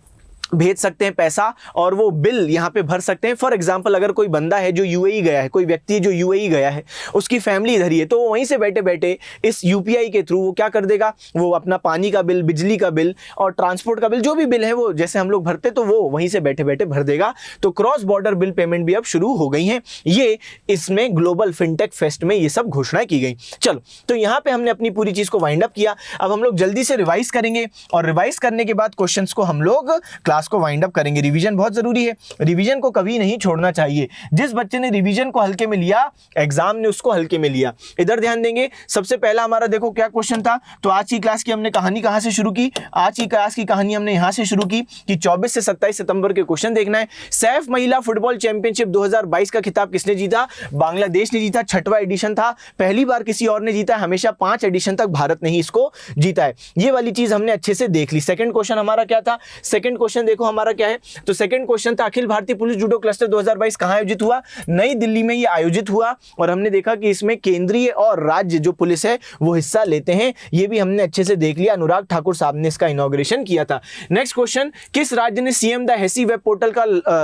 भेज सकते हैं पैसा और वो बिल यहां पे भर सकते हैं। फॉर एग्जांपल, अगर कोई बंदा है जो यूएई गया है, कोई व्यक्ति है जो यूएई गया है, उसकी फैमिली इधर ही है, तो वो वहीं से बैठे बैठे इस यूपीआई के थ्रू वो क्या कर देगा, वो अपना पानी का बिल, बिजली का बिल और ट्रांसपोर्ट का बिल, जो भी बिल है वो जैसे हम लोग भरते, तो वो वहीं से बैठे बैठे भर देगा। तो क्रॉस बॉर्डर बिल पेमेंट भी अब शुरू हो गई है। ये इसमें ग्लोबल फिनटेक फेस्ट में ये सब घोषणाएं की गई। चलो, तो यहां पे हमने अपनी पूरी चीज को वाइंड अप किया। अब हम लोग जल्दी से रिवाइज करेंगे और रिवाइज करने के बाद क्वेश्चंस को हम लोग क्लास को वाइंड अप करेंगे। रिवीजन बहुत जरूरी है, रिवीजन को कभी नहीं छोड़ना चाहिए। जिस बच्चे ने रिवीजन को हल्के में लिया, एग्जाम ने उसको हल्के में लिया। इधर ध्यान देंगे। सबसे पहला हमारा देखो क्या क्वेश्चन था। तो आज की क्लास की हमने कहानी कहां से शुरू की, आज की क्लास की कहानी हमने यहां से शुरू की कि 24 से 27 सितंबर के क्वेश्चन देखना है। सैफ महिला फुटबॉल चैंपियनशिप 2022 का खिताब किसने जीता? बांग्लादेश ने जीता। 6वां एडिशन था, पहली बार किसी और ने जीता। हमेशा 5 एडिशन तक भारत ने ही इसको जीता है। ये वाली चीज हमने अच्छे से देख ली। सेकंड क्वेश्चन हमारा क्या था? सेकंड क्वेश्चन देखो हमारा क्या है। तो सेकंड क्वेश्चन था, Akhil Bharatiya police judo cluster 2022 कहां आयोजित हुआ? नई दिल्ली में ये आयोजित हुआ और हमने देखा कि इसमें केंद्रीय और राज्य जो पुलिस है वो हिस्सा लेते हैं। ये भी हमने अच्छे से देख लिया। अनुराग ठाकुर साहब ने इसका इनॉग्रेशन किया था। नेक्स्ट क्वेश्चन, किस राज्य ने सीएम द हेसी वेब पोर्टल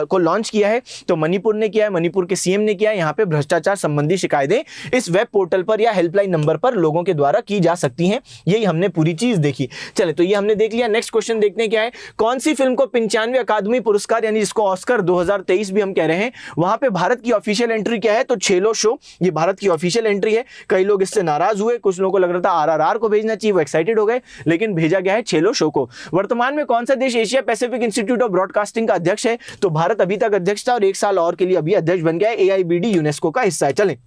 को लॉन्च किया है? तो मणिपुर ने किया है, मणिपुर के सीएम ने किया है। यहाँ पे भ्रष्टाचार संबंधी शिकायतें इस वेब पोर्टल पर या हेल्पलाइन नंबर पर लोगों के द्वारा की जा सकती हैं। यही हमने पूरी चीज देखी। चले, तो ये हमने देख लिया। नेक्स्ट क्वेश्चन देखते हैं क्या है। कौन सी फिल्म को 95वें अकादमी पुरस्कार यानी जिसको ऑस्कर 2023 भी हम कह रहे हैं, वहां पे भारत की ऑफिशियल एंट्री क्या है? तो छेलो शो, ये भारत की ऑफिशियल एंट्री है। कई लोग इससे नाराज हुए, कुछ लोगों को लग रहा था आरआरआर को भेजना चाहिए, वो एक्साइटेड हो गए, लेकिन भेजा गया है छेलो शो को। वर्तमान में कौन सा देश Asia Pacific institute of broadcasting का अध्यक्ष है? तो भारत अभी तक अध्यक्ष था और 1 साल और के लिए अभी अध्यक्ष बन गया है। एआईबीडी यूनेस्को का हिस्सा है। चलें,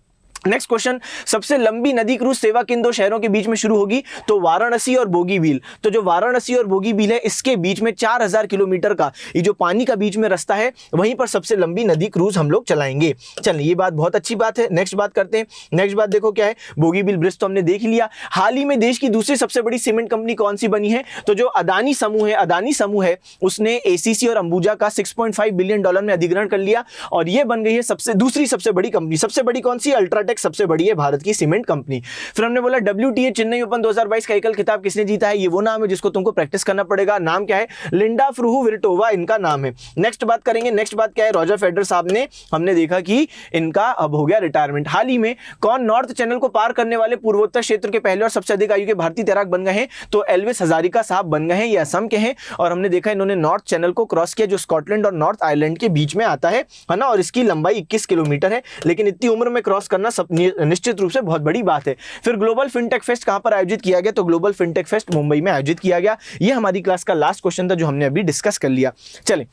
नेक्स्ट क्वेश्चन, सबसे लंबी नदी क्रूज सेवा किन 2 शहरों के बीच में शुरू होगी? तो वाराणसी और बोगीबील। तो जो वाराणसी और बोगीबील है, इसके बीच में 4000 किलोमीटर का ये जो पानी का बीच में रास्ता है, वहीं पर सबसे लंबी नदी क्रूज हम लोग चलाएंगे। चलिए, ये बात बहुत अच्छी बात है। नेक्स्ट बात करते हैं। नेक्स्ट बात देखो क्या है। बोगीबील ब्रिज तो हमने देख लिया। हाल ही में देश की दूसरी सबसे बड़ी सीमेंट कंपनी कौन सी बनी है? तो जो अदानी समूह है उसने एसीसी और अंबुजा का $6.5 बिलियन में अधिग्रहण कर लिया और ये बन गई है दूसरी सबसे बड़ी कंपनी। सबसे बड़ी कौन सी? अल्ट्राटेक सबसे बड़ी है भारत की सीमेंट कंपनी। फिर हमने बोला WTA चेन्नई ओपन 2022 का एकल खिताब किसने जीता है? ये वो नाम है जिसको तुमको प्रैक्टिस करना पड़ेगा। नाम क्या है? लिंडा फ्रुहविर्टोवा इनका नाम है। नेक्स्ट बात करेंगे। नेक्स्ट बात क्या है? रॉजर फेडरर साहब ने, हमने देखा कि इनका अब हो गया रिटायरमेंट। हाल ही में कौन नॉर्थ चैनल को पार करने वाले पूर्वोत्तर क्षेत्र के पहले और सबसे अधिक आयु के भारतीय तैराक बन गए हैं? तो एल्विस हजारिका साहब बन गए हैं। ये असम के हैं और हमने देखा इन्होंने नॉर्थ चैनल को क्रॉस किया, जो स्कॉटलैंड और नॉर्थ आयरलैंड के बीच में आता है ना, और इसकी लंबाई 21 किलोमीटर है। लेकिन इतनी उम्र में क्रॉस करना निश्चित रूप से बहुत बड़ी बात है। फिर ग्लोबल फिनटेक फेस्ट कहां पर आयोजित किया गया? तो ग्लोबल फिनटेक फेस्ट मुंबई में आयोजित किया गया। ये हमारी क्लास का लास्ट क्वेश्चन था जो हमने अभी डिस्कस कर लिया। चलें,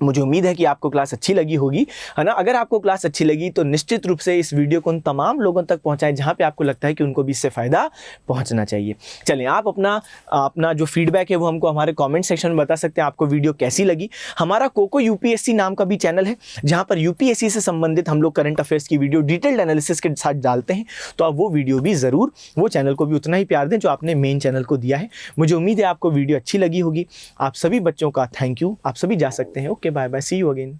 मुझे उम्मीद है कि आपको क्लास अच्छी लगी होगी, है ना। अगर आपको क्लास अच्छी लगी तो निश्चित रूप से इस वीडियो को उन तमाम लोगों तक पहुंचाएं जहां पे आपको लगता है कि उनको भी इससे फ़ायदा पहुंचना चाहिए। चलें, आप अपना जो फीडबैक है वो हमको हमारे कमेंट सेक्शन में बता सकते हैं। आपको वीडियो कैसी लगी? हमारा कोको यूपीएससी नाम का भी चैनल है जहाँ पर यूपीएससी से संबंधित हम लोग करंट अफेयर्स की वीडियो डिटेल्ड एनालिसिस के साथ डालते हैं, तो आप वो वीडियो भी ज़रूर, वो चैनल को भी उतना ही प्यार दें जो आपने मेन चैनल को दिया है। मुझे उम्मीद है आपको वीडियो अच्छी लगी होगी। आप सभी बच्चों का थैंक यू। आप सभी जा सकते हैं। Okay, bye bye, see you again.